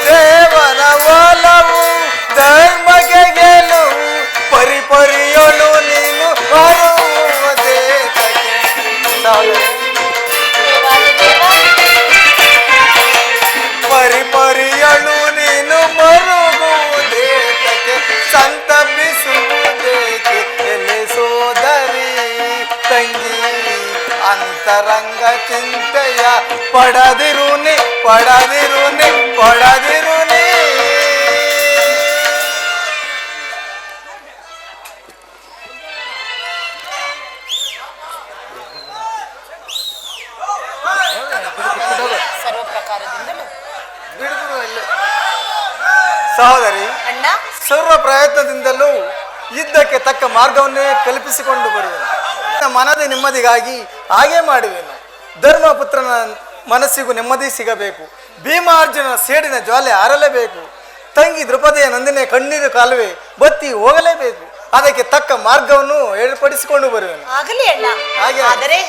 ದೇವನ ಬಲವು ಧರ್ಮಕ್ಕೆ ಗೆಲುವು. ರಂಗ ಚಿಂತೆಯ ಪಡದಿರುನೆ ಪಡದಿರುನೆ ಪಡದಿರುನೆ. ಸರ್ವ ಪ್ರಕಾರದಿಂದಲೂ ಸಹೋದರಿ, ಅಣ್ಣ, ಸರ್ವ ಪ್ರಯತ್ನದಿಂದಲೂ ಯುದ್ಧಕ್ಕೆ ತಕ್ಕ ಮಾರ್ಗವನ್ನೇ ಕಲ್ಪಿಸಿಕೊಂಡು ಬರುವೆನು. ಮನದ ನೆಮ್ಮದಿಗಾಗಿ ಹಾಗೆ ಮಾಡುವೆನು. ಧರ್ಮಪುತ್ರನ ಮನಸ್ಸಿಗೂ ನೆಮ್ಮದಿ ಸಿಗಬೇಕು. ಭೀಮಾರ್ಜುನ ಸೇಡಿನ ಜ್ವಾಲೆ ಆರಲೇಬೇಕು. ತಂಗಿ ದ್ರೌಪದಿಯ ನಂದಿನಿಯ ಕಣ್ಣೀರು ಕಾಲುವೆ ಬತ್ತಿ ಹೋಗಲೇಬೇಕು. ಅದಕ್ಕೆ ತಕ್ಕ ಮಾರ್ಗವನ್ನು ಏರ್ಪಡಿಸಿಕೊಂಡು ಬರುವೆನು. ಆಗಲಿ ಅಣ್ಣ. ಹಾಗೆ. ಆದರೆ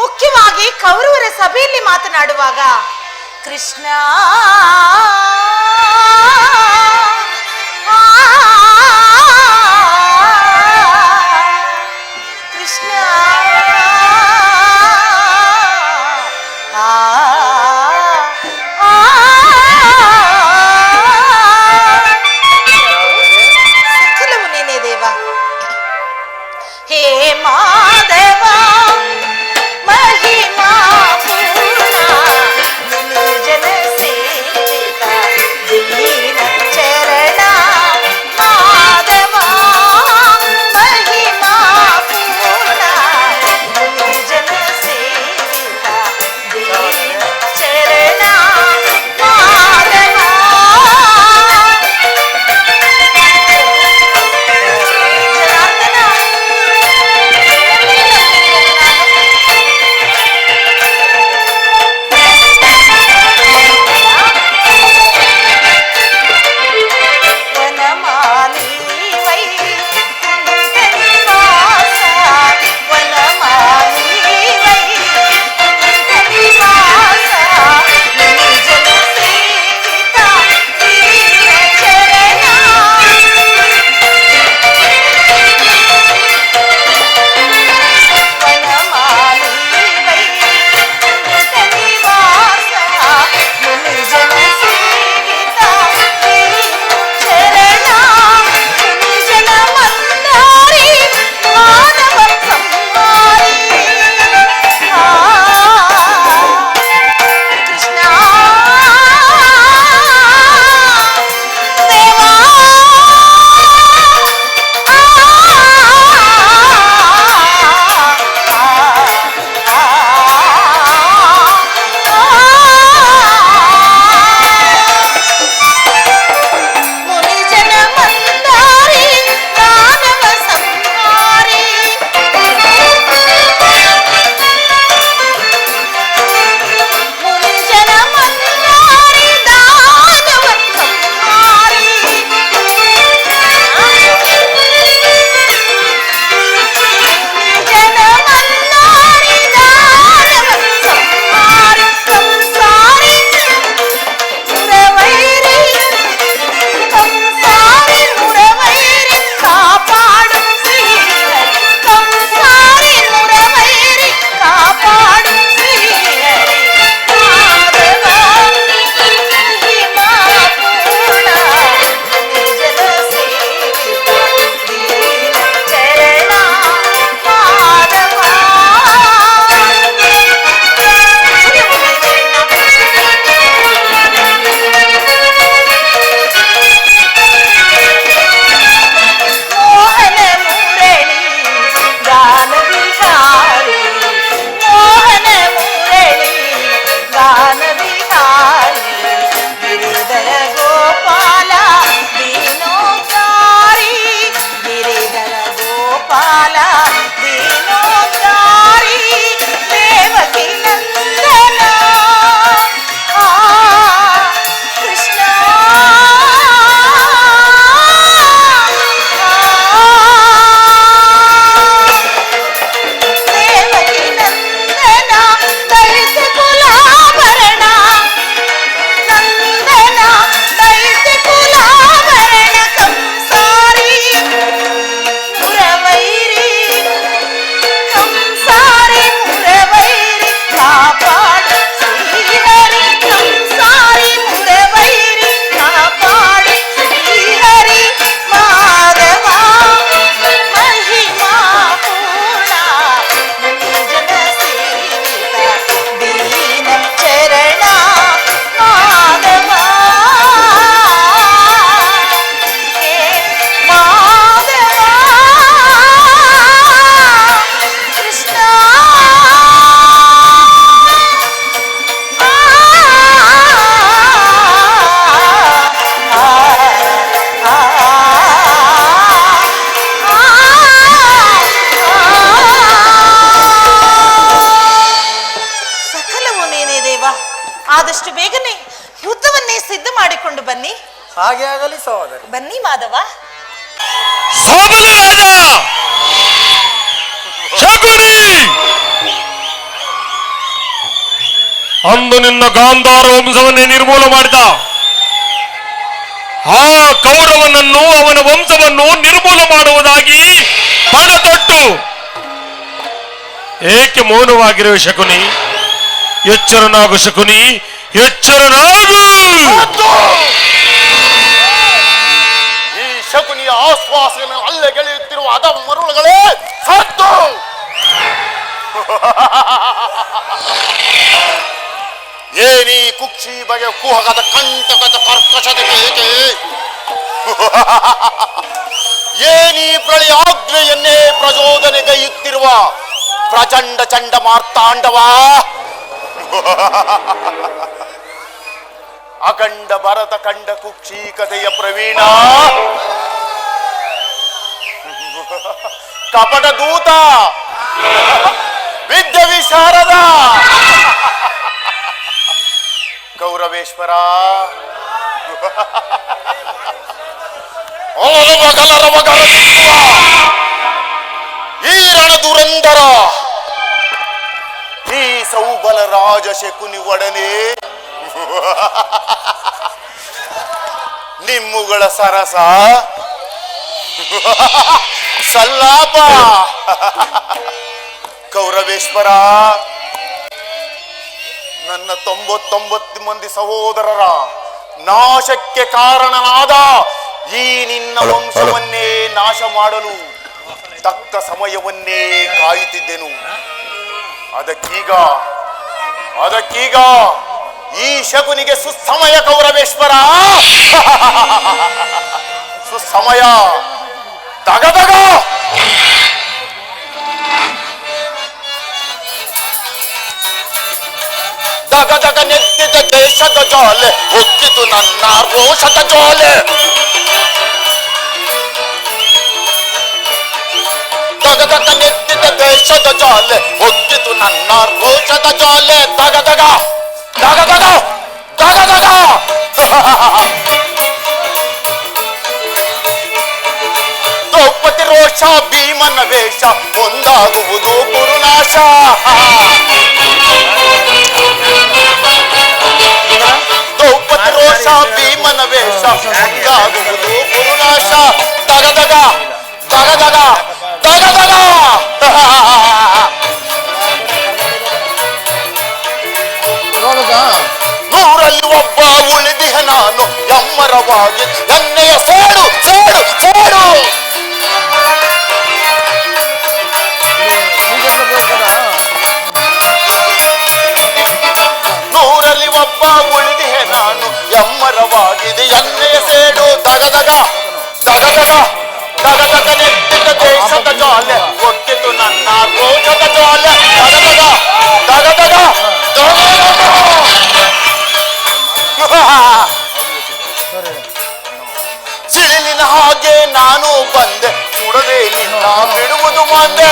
ಮುಖ್ಯವಾಗಿ ಕೌರವರ ಸಭೆಯಲ್ಲಿ ಮಾತನಾಡುವಾಗ ಕೃಷ್ಣ ಕೃಷ್ಣ ಸಕಲವು ನೀನೇ ದೇವ. ಹೇ ಮಾಧವ ಮಹಿಮಾ ಪೂರ್ಣ ಜನ ಸೇವಿತ ದೀನ ಹಾಗೆ ಆಗಲಿ ಸಹೋದರಿ. ಬನ್ನಿ ಮಾಧವ. ಸಾಬಲ ರಾಜ ಶಕುನಿ, ಅಂದು ನಿನ್ನ ಗಾಂಧಾರ ವಂಶವನ್ನೇ ನಿರ್ಮೂಲ ಮಾಡಿದ ಆ ಕೌರವನನ್ನು, ಅವನ ವಂಶವನ್ನು ನಿರ್ಮೂಲ ಮಾಡುವುದಾಗಿ ಪಣತೊಟ್ಟು ಏಕೆ ಮೌನವಾಗಿರುವ ಶಕುನಿ? ಎಚ್ಚರನಾಗು ಶಕುನಿ, ಎಚ್ಚರನಾಗು. ಈ ಶಕುನಿಯ ಆಶ್ವಾಸನ ಅಲ್ಲೆಗೆಳೆಯುತ್ತಿರುವ ಅದ ಮರುಳುಗಳೇ ಸತ್ತು. ಏನೀ ಕುಕ್ಷಿ ಬಗೆ ಕುಹಕದ ಕಂಟಕದ ಕರ್ಕಶತೆ ಏಕೆ? ಏನೀ ಪ್ರಳಯಾಗ್ನೆಯನ್ನೇ ಪ್ರಚೋದನೆಗೈಯುತ್ತಿರುವ ಪ್ರಚಂಡ ಚಂಡಮಾರ್ತಾಂಡವ? ಅಖಂಡ ಭರತ ಕಂಡ ಕುಕ್ಷೀಕತೆಯ ಪ್ರವೀಣ, ಕಪಟ ದೂತ, ವಿದ್ಯ ವಿಶಾರದ ಕೌರವೇಶ್ವರ, ಈ ರಣದುರಂದರ, ಈ ಸೌಬಲ ರಾಜ ಶಕುನಿ ಒಡನೆ ನಿಮ್ಮುಗಳ ಸರಸ ಸಲ್ಲಾಪ. ಕೌರವೇಶ್ವರ, ನನ್ನ 99 ಮಂದಿ ಸಹೋದರರ ನಾಶಕ್ಕೆ ಕಾರಣನಾದ ಈ ನಿನ್ನ ವಂಶವನ್ನೇ ನಾಶ ಮಾಡಲು ತಕ್ಕ ಸಮಯವನ್ನೇ ಕಾಯುತ್ತಿದ್ದೆನು. ಅದಕ್ಕೀಗ ಈ ಶಕುನಿಗೆ ಸುಸಮಯ. ಕೌರವೇಶ್ವರ, ಸುಸಮಯ. ದಗದಗ ದಗದಗ ನೆತ್ತಿದ ದೇಶದ ಜ್ವಾಲೆ ಹೊಕ್ಕಿತು ನನ್ನ ರೋಷದ ಜ್ವಾಲೆ. ದಗದಗ ನೆತ್ತಿದ ದೇಶದ ಜ್ವಾಲೆ ಹೊಕ್ಕಿತು ನನ್ನ ರೋಷದ ಜ್ವಾಲೆ. ದಗದಗ ದಗದಗ ದಗದಗ ದ್ರೌಪದಿ ರೋಷ, ಭೀಮನ ವೇಷ, ಒಂದಾಗುವುದು ಕುರುನಾಶ. ದ್ರೌಪದಿ ರೋಷ, ಭೀಮನ ವೇಷ, ಒಂದಾಗುವುದು ಕುರುನಾಶ. ದಗದಗ ದಗದಗ ದಗದಗ ನೂರಲ್ಲಿ ಒಬ್ಬ ಉಳಿದಿಹ ನಾನು ಎಮ್ಮರವಾಗಿ ಎಣ್ಣೆಯ ಸೇಡು ಸೇಡು ಸೇಡು. ನೂರಲ್ಲಿ ಒಬ್ಬ ಉಳಿದಿಹ ನಾನು ಎಮ್ಮರವಾಗಿದೆ ಎಣ್ಣೆಯ ಸೇಡು. ದಗದಗ ದಗದಗ ದಗದಗ ನೆತ್ತಿದ ದೇಶದ ಜ್ವಾಲೆ ಒಕ್ಕಿತು ನನ್ನ ರೋಷದ ಜ್ವಾಲೆ. ದಗದಗ ದಗದಗ ಸಿಡಿಲಿನ ಹಾಗೆ ನಾನು ಬಂದೆ, ಸುಡದೆ ನಿನ್ನ ಬಿಡುವುದು ಮಂದೆ.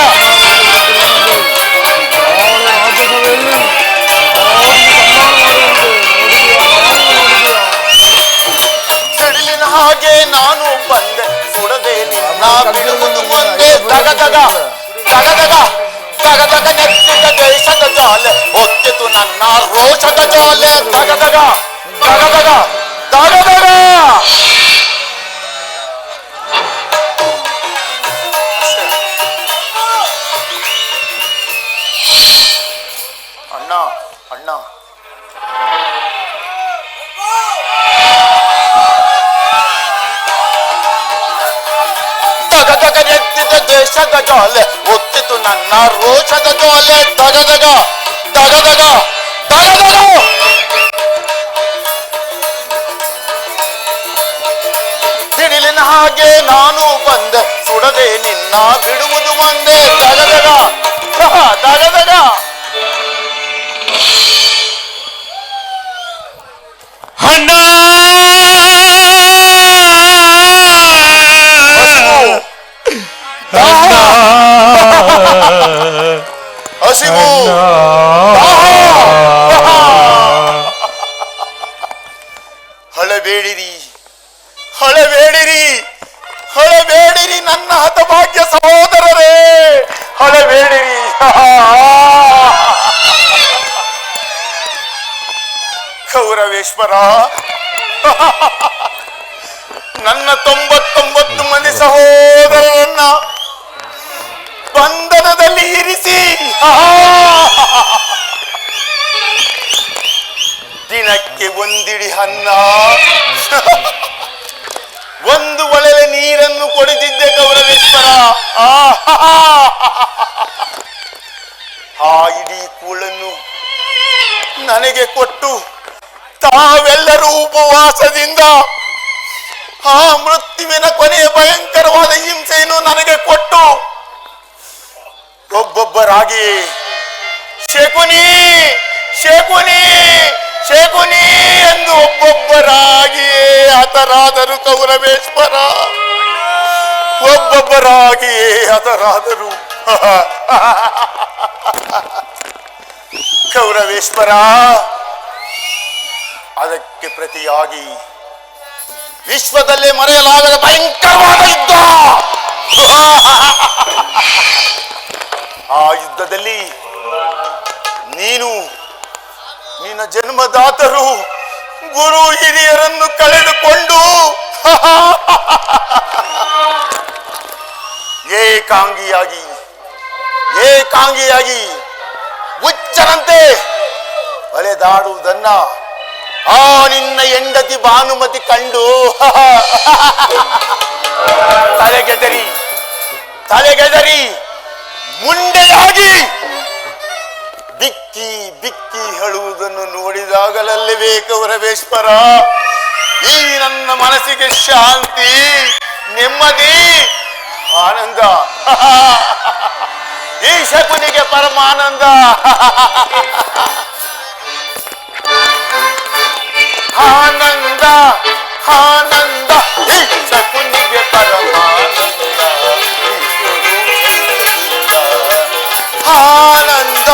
ಸಿಡಿಲಿನ ಹಾಗೆ ನಾನು ಬಂದೆ, ಸುಡದೆ ನಿನ್ನ ಬಿಡುವುದು ಮಂದೆ. ದಗದಗ ದಗದಗ ದಗದಗ ನೆತ್ತಿದ ದೇಶದ ಜ್ವಾಲೆ ಹೊಕ್ಕಿತು ನನ್ನ ರೋಷದ ಜ್ವಾಲೆ. ದಗದಗ ದಗದಗ ದಗದಗ ಅಣ್ಣ ಅಣ್ಣ ದಗದಗ ನೆತ್ತಿದ ದೇಶದ ಜ್ವಾಲೆ ಹೊಕ್ಕಿತು ನನ್ನ ರೋಷದ ಜ್ವಾಲೆ. ದಗದಗ ದಗದಗ ದಗದಗ ಸಿಡಿಲಿನ ಹಾಗೆ ನಾನು ಬಂದೆ, ಸುಡದೆ ನಿನ್ನ ಬಿಡುವುದು ಮಂದೆ. ದಗದಗ ದಗದಗ ಅಣ್ಣ ಹಸಿವು ಹಳಬೇಡಿರಿ ನನ್ನ ಹತಭಾಗ್ಯ ಸಹೋದರರೇ, ಹಳಬೇಡಿರಿ. ಕೌರವೇಶ್ವರ, ನನ್ನ 99 ಮಂದಿ ಸಹೋದರರನ್ನ ಬಂಧನದಲ್ಲಿ ಇರಿಸಿ ದಿನಕ್ಕೆ ಒಂದಿಡಿ ಅನ್ನ, ಒಂದು ಒಳೆಲೆ ನೀರನ್ನು ಕೊಡುತ್ತಿದ್ದೆ ಕೌರವೇಶ್ವರ. ಆ ಇಡೀ ಕೂಳನ್ನು ನನಗೆ ಕೊಟ್ಟು ತಾವೆಲ್ಲರೂ ಉಪವಾಸದಿಂದ ಆ ಮೃತ್ಯುವಿನ ಕೊನೆಯ ಭಯಂಕರವಾದ ಹಿಂಸೆಯನ್ನು ನನಗೆ ಕೊಟ್ಟು ಒಬ್ಬೊಬ್ಬರಾಗಿ ಶಕುನಿ ಶಕುನಿ ಶಕುನಿ ಎಂದು ಒಬ್ಬೊಬ್ಬರಾಗಿಯೇ ಹತರಾದರು ಕೌರವೇಶ್ವರ. ಒಬ್ಬೊಬ್ಬರಾಗಿಯೇ ಹತರಾದರು. ಕೌರವೇಶ್ವರ, ಅದಕ್ಕೆ ಪ್ರತಿಯಾಗಿ ವಿಶ್ವದಲ್ಲೇ ಮರೆಯಲಾಗದ ಭಯಂಕರವಾದ ಯುದ್ಧ. ಆ ಯುದ್ಧದಲ್ಲಿ ನೀನು ನಿನ್ನ ಜನ್ಮದಾತರು ಗುರು ಹಿರಿಯರನ್ನು ಕಳೆದುಕೊಂಡು ಏಕಾಂಗಿಯಾಗಿ ಹುಚ್ಚರಂತೆ ಅಲೆದಾಡುವುದನ್ನ ಆ ನಿನ್ನ ಹೆಂಡತಿ ಭಾನುಮತಿ ಕಂಡು ತಲೆಗೆದರಿ ಮುಂಡೆಯಾಗಿ ಬಿಕ್ಕಿ ಬಿಕ್ಕಿ ಹೇಳುವುದನ್ನು ನೋಡಿದಾಗಲಲ್ಲವೇ ಕೌರವೇಶ್ವರ ಈ ನನ್ನ ಮನಸ್ಸಿಗೆ ಶಾಂತಿ, ನೆಮ್ಮದಿ, ಆನಂದ. ಈ ಶಕುನಿಗೆ ಪರಮಾನಂದ. ಆನಂದ ಆನಂದ, ಈ ಶಕುನಿಗೆ ಪರಮಾನಂದ. ಆನಂದ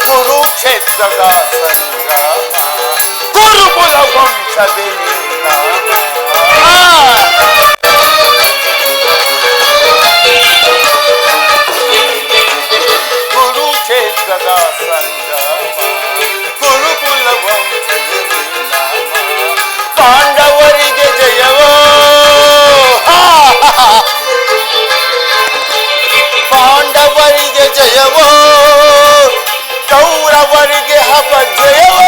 ಕುರುಕ್ಷೇತ್ರದ ಸಂಗ್ರಾಮ, ಗುರುಕುಲ ವಂಶದಲ್ಲಿ ಕುರುಕ್ಷೇತ್ರದ ಸಂಗ್ರಾಮ, ಗುರುಕುಲ ವಂಶದಲ್ಲಿ ಪಾಂಡವರಿಗೆ ಜಯವೋ, ಪಾಂಡವರಿಗೆ ಜಯವೋ, ಕೌರವರಿಗೆ ಅಪಜಯವೋ.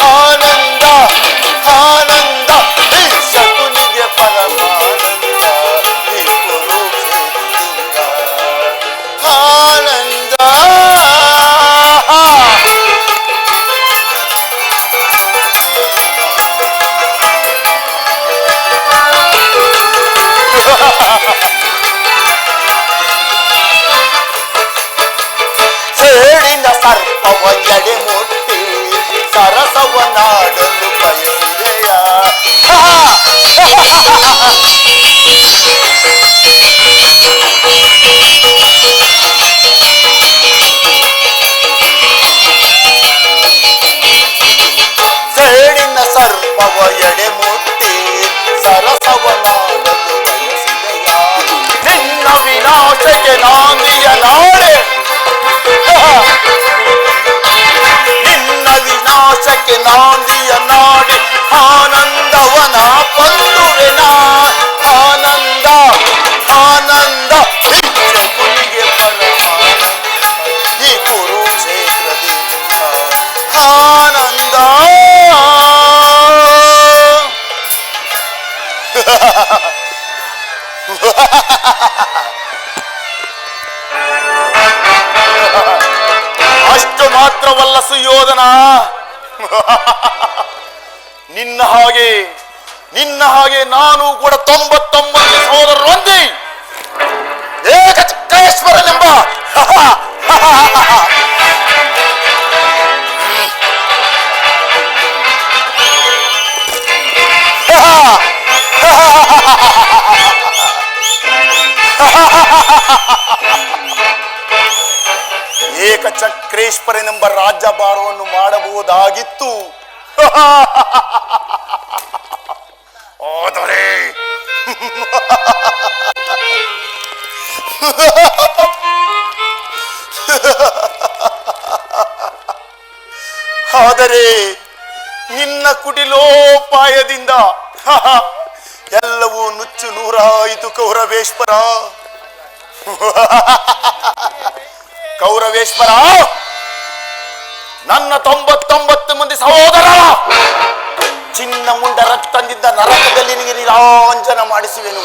ಆನಂದ ಆನಂದ, ಈ ಶಕುನಿಗೆ ಪರಮಾನಂದ. ಈ ಕುರುಕ್ಷೇತ್ರದಿಂದ ಆನಂದ. ಸೇಡಿನ ಸರ್ಪವ ಎಡೆ ಮುಟ್ಟಿ ಸರಸವನಾಡಲು ಬಯಸಿದೆಯ. ಸೇಡಿನ ಸರ್ಪವ ಎಡೆ ಮುಟ್ಟಿ ಸರಸವನಾಡಲು ಬಯಸಿದೆಯ. ನಿನ್ನ ವಿನಾಶಕ್ಕೆ ನಾಂದಿಯ ನಾಳೆ, ನಿನ್ನ ವಿನಾಶಕ್ಕೆ ನಾಂದಿಯ ನಾಡಿ ಆನಂದವನ ಬಂಧುವೆನ. ಆನಂದ ಆನಂದ, ಈ ಶಕುನಿಗೆ ಪರಮಾನಂದ. ಈ ಕುರುಕ್ಷೇತ್ರದಿಂದ ಆನಂದ. ಅಷ್ಟು ಮಾತ್ರವಲ್ಲ ಸುಯೋಧನ, ನಿನ್ನ ಹಾಗೆ ನಾನು ಕೂಡ 99 ಸಹೋದರರು ಹೊಂದಿ ಏಕಚಕ್ರೇಶ್ವರನೆಂಬ ಏಕಚಕ್ರೇಶ್ವರನೆಂಬ ರಾಜ್ಯಭಾರವನ್ನು ಮಾಡಬಹುದಾಗಿತ್ತು. ಆದರೆ ಆದರೆ ನಿನ್ನ ಕುಟಿಲೋಪಾಯದಿಂದ ಎಲ್ಲವೂ ನುಚ್ಚು ನೂರಾಯಿತು ಕೌರವೇಶ್ವರ. ಕೌರವೇಶ್ವರ, ನನ್ನ 99 ಮಂದಿ ಸಹೋದರ ಚಿನ್ನ ಮುಂಡ ರಕ್ತದಿಂದ ನರಕದಲ್ಲಿ ನಿನಗೆ ನಿರಾಂಜನ ಮಾಡಿಸುವೆನು.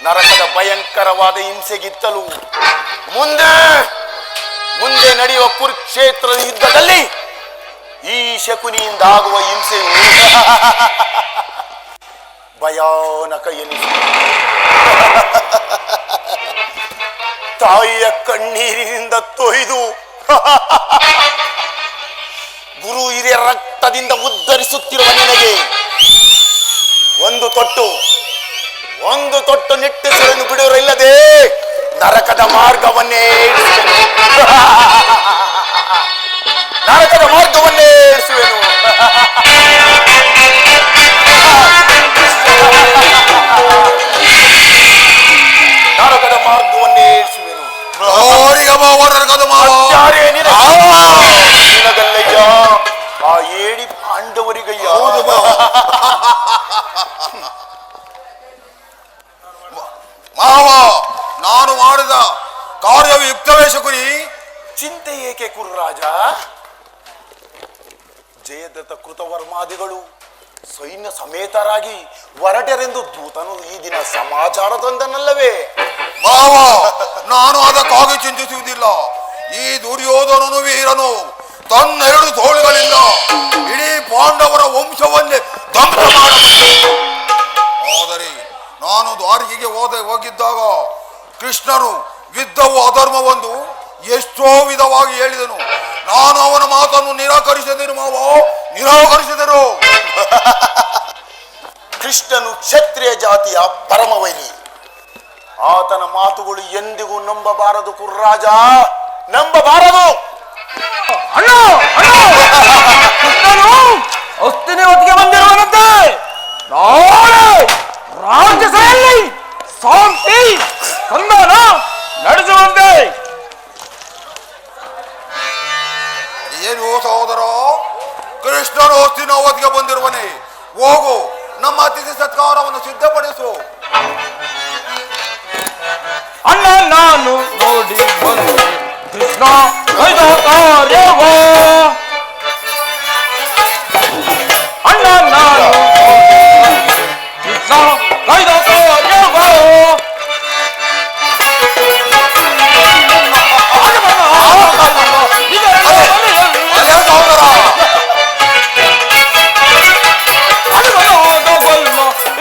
ನರಕದ ಭಯಂಕರವಾದ ಹಿಂಸೆಗಿತ್ತಲು ಮುಂದೆ ನಡೆಯುವ ಕುರುಕ್ಷೇತ್ರದ ಯುದ್ಧದಲ್ಲಿ ಈ ಶಕುನಿಯಿಂದ ಆಗುವ ಹಿಂಸೆಯು ಭಯಾನಕ ಎನಿಸು. ತಾಯಿಯ ಕಣ್ಣೀರಿನಿಂದ ತೊಯ್ದು ಗುರು ಹಿರಿಯ ರಕ್ತದಿಂದ ಉದ್ಧರಿಸುತ್ತಿರುವ ನಿನಗೆ ಒಂದು ತೊಟ್ಟು ನಿಟ್ಟುಸರನ್ನು ಬಿಡುವರಿಲ್ಲದೆ ನರಕದ ಮಾರ್ಗವನ್ನೇ ಇರಿಸುವೆನು. ನರಕದ ಮಾರ್ಗವನ್ನೇ ಇರಿಸುವೆನು. ನಿನಗಲ್ಲಯ್ಯ, ಆ ಏಡಿ ಪಾಂಡವರಿಗಯ್ಯ. ಮಾವ, ನಾನು ಮಾಡಿದ ಕಾರ್ಯವು ಯುಕ್ತವೇ ಶಕುನಿ? ಚಿಂತೆ ಏಕೆ ಕುರುರಾಜ? ಜಯದತ್ತ ಕೃತವರ್ಮಾದಿಗಳು ಸೈನ್ಯ ಸಮೇತರಾಗಿ ಹೊರಟರೆಂದು ದೂತನು ಈ ದಿನ ಸಮಾಚಾರ ತಂದನಲ್ಲವೇ? ಮಾವ, ನಾನು ಅದಕ್ಕಾಗಿ ಚಿಂತಿಸುವುದಿಲ್ಲ. ಈ ದುರ್ಯೋಧನನು ವೀರನು ತನ್ನ 2 ತೋಳುಗಳಿಂದ ಇಡೀ ಪಾಂಡವರ ವಂಶವನ್ನೇ ಧ್ವಂಸ ಮಾಡಬೇಕು. ಆದರೆ ನಾನು ದ್ವಾರಕೆಗೆ ಹೋಗಿದ್ದಾಗ ಕೃಷ್ಣನು ಯುದ್ಧವು ಅಧರ್ಮವೆಂದು ಎಷ್ಟೋ ವಿಧವಾಗಿ ಹೇಳಿದನು. ನಾನು ಅವನ ಮಾತನ್ನು ನಿರಾಕರಿಸಿದೆನು ಮಾವ, ನಿರಾಕರಿಸಿದರು. ಕೃಷ್ಣನು ಕ್ಷತ್ರಿಯ ಜಾತಿಯ ಪರಮವೈರಿ. ಆತನ ಮಾತುಗಳು ಎಂದಿಗೂ ನಂಬಬಾರದು ಕುರ್ರಾಜ, ನಂಬಬಾರದು. ಅಸ್ತಿನಿ ಹೊತ್ತಿಗೆ ಬಂದಿರುವಂತೆ ನಾಳೆ ರಾಜ್ಯಸಭೆಯಲ್ಲಿ ಶಾಂತಿ ಸಂಧಾನ ನಡೆಸುವಂತೆ. ಏನು ಸಹೋದರ, ಕೃಷ್ಣನು ಹೊಸ್ತಿನ ಅವಧಿಗೆ ಬಂದಿರುವನೇ. ಹೋಗು, ನಮ್ಮ ಅತಿಥಿ ಸತ್ಕಾರವನ್ನು ಸಿದ್ಧಪಡಿಸು. ಅಣ್ಣ ನಾನು ನೋಡಿ ಬಂದೆ ಕೃಷ್ಣ ಕೈದ ಕಾರ್ಯವ. ಅಣ್ಣ ನಾನು ಕೃಷ್ಣ ಕೈದ ಕಾರ್ಯವ.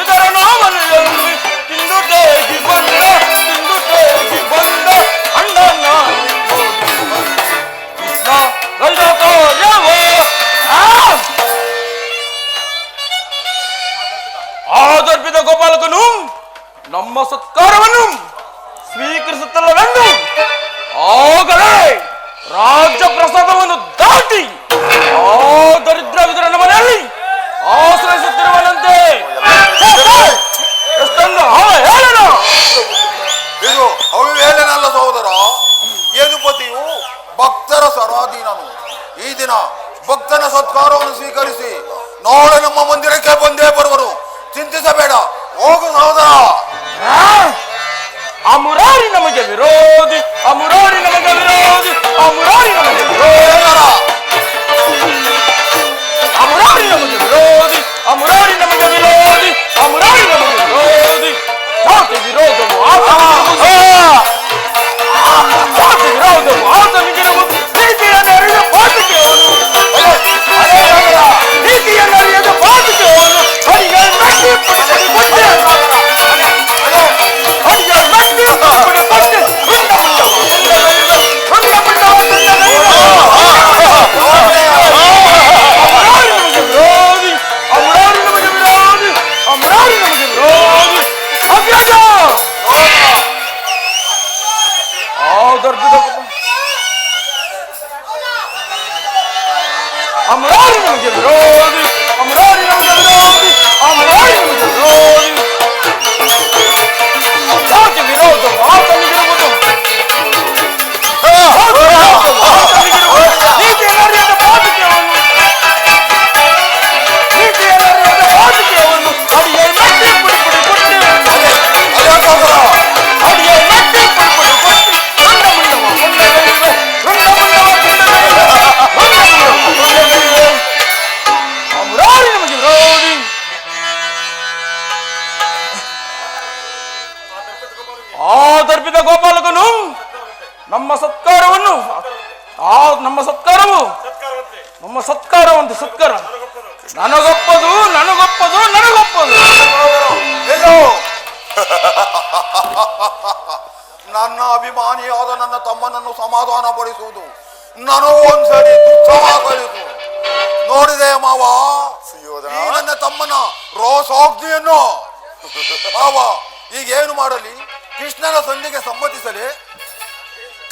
ಇದರ ನಾಮನೆಯಲ್ಲಿ ತಿಂದು ತೇಗಿ ಬಂದ ಅಣ್ಣ ಕೃಷ್ಣ ಕೈದ ಕಾರ್ಯವ. ಆದರ್ಪಿತ ಗೋಪಾಲಕನು ನಮ್ಮ ಸತ್ಕಾರವನ್ನು ಸ್ವೀಕರಿಸುತ್ತಲ್ಲವೆಂದು ಆಗಲೇ ರಾಜ್ಯ ಪ್ರಸಾದವನ್ನು ದಾಟಿ ಆ ದರಿದ್ರ ವಿದುರನ ಮನೆಯಲ್ಲಿ ಆಶ್ರಯಿಸುತ್ತಿರುವನಂತೆ. ಎಷ್ಟೊಂದು ಹೇಳೋಣ. ಇದು ಅವಿವೇಲನಲ್ಲ ಸಹೋದರ. ಯದುಪತಿಯು ಭಕ್ತರ ಸರಾಧೀನನು. ಈ ದಿನ ಭಕ್ತನ ಸತ್ಕಾರವನ್ನು ಸ್ವೀಕರಿಸಿ ನಾಳೆ ನಮ್ಮ ಮಂದಿರಕ್ಕೆ ಬಂದೇ ಬರುವರು. ಚಿಂತಿಸಬೇಡ, ಹೋಗು ಸಹೋದರ. ಅಮುರಾರಿ ನಮಗೆ ವಿರೋಧಿ, ಅಮುರಾರಿ ನಮಗೆ ವಿರೋಧಿ, ಅಮುರಾರಿ ನಮಗೆ ವಿರೋಧ, ಅಮುರಾರಿ ನಮಗೆ ವಿರೋಧಿ, ಅಮುರಾರಿ ನಮಗೆ ವಿರೋಧಿ, ಅಮುರಾರಿ ನಮಗೆ ವಿರೋಧಿ. ಜಾತಿ ವಿರೋಧವು ಜಾತಿ ವಿರೋಧವು ಆತನಿಗಿರುವುದು. ನೀತಿಯನ್ನು ಅರಿದ ಪಾಠಿಕೆಯವನು, ನೀತಿಯನ್ನು ಅರಿಯದ ಪಾಠಿಕೆಯವನು ಹರಿಗೆ ನಟ್ಟಿ ಪಡಿಸಿ ಕೊಟ್ಟೆ, ಹರಿಗೆ ನಟ್ಟಿ ಪಡಿಸಿ ಕೊಟ್ಟೆ. ಅಮುರಾರಿ ನಮಗೆ ವಿರೋಧಿ, ಅಮುರಾರಿ ನಮಗೆ ವಿರೋಧಿ. ಗರ್ಭದ ಅಮರಾರಿ ನಮಗೆ ವಿರೋಧಿ, ಅಮರಾರಿ ನಮಗೆ ವಿರೋಧಿ, ಅಮರಾರಿ ನಮಗೆ ವಿರೋಧಿ. ಯಾಕೆ ವಿರೋಧ ಮಾತನಿಗಿರುವುದು? ನೀತಿಯನ್ನರಿಯದ ಪಾತಿಕೆಯನ್ನು ಅಡಿಯ ನೆಟ್ಟಿ ಪುಡಿ ಪುಡಿ ಕೊಟ್ಟಿ ಅಡಿಯ ನೆಟ್ಟಿ ಪುಡಿ ಪುಡಿ ಕೊಟ್ಟಿ ರುಂಡ ಮುಂಡವ ರುಂಡಗಳಿವೆ, ರುಂಡ ಮುಂಡವ ರುಂಡಗಳಿವೆ, ರುಂಡ ಮುಂಡವ ರುಂಡಗಳಿವೆ. ಅಮರಾರಿ ನಮಗೆ ವಿರೋಧಿ. ಆ ದರ್ಪಿತ ಗೋಪಾಲಕನು ನಮ್ಮ ಸತ್ಕಾರವನ್ನು ನಮ್ಮ ಸತ್ಕಾರವಂತೆ ಸತ್ಕಾರ ನನಗೊಪ್ಪದು ನನಗೊಪ್ಪದು ನನಗೊಪ್ಪದು. ನನ್ನ ಅಭಿಮಾನಿಯಾದ ನನ್ನ ತಮ್ಮನನ್ನು ಸಮಾಧಾನ ಪಡಿಸುವುದು ನನಗೂ ಒಂದ್ಸರಿ ದುಃಖವಾಗಲಿತು. ನೋಡಿದೆ ಮಾವ, ಈ ನನ್ನ ತಮ್ಮನ ರೋಷಾಗ್ನಿಯನ್ನು. ಮಾವ, ಈಗೇನು ಮಾಡಲಿ? ಕೃಷ್ಣನ ಸಂಧಿಗೆ ಸಮ್ಮತಿಸಲಿ?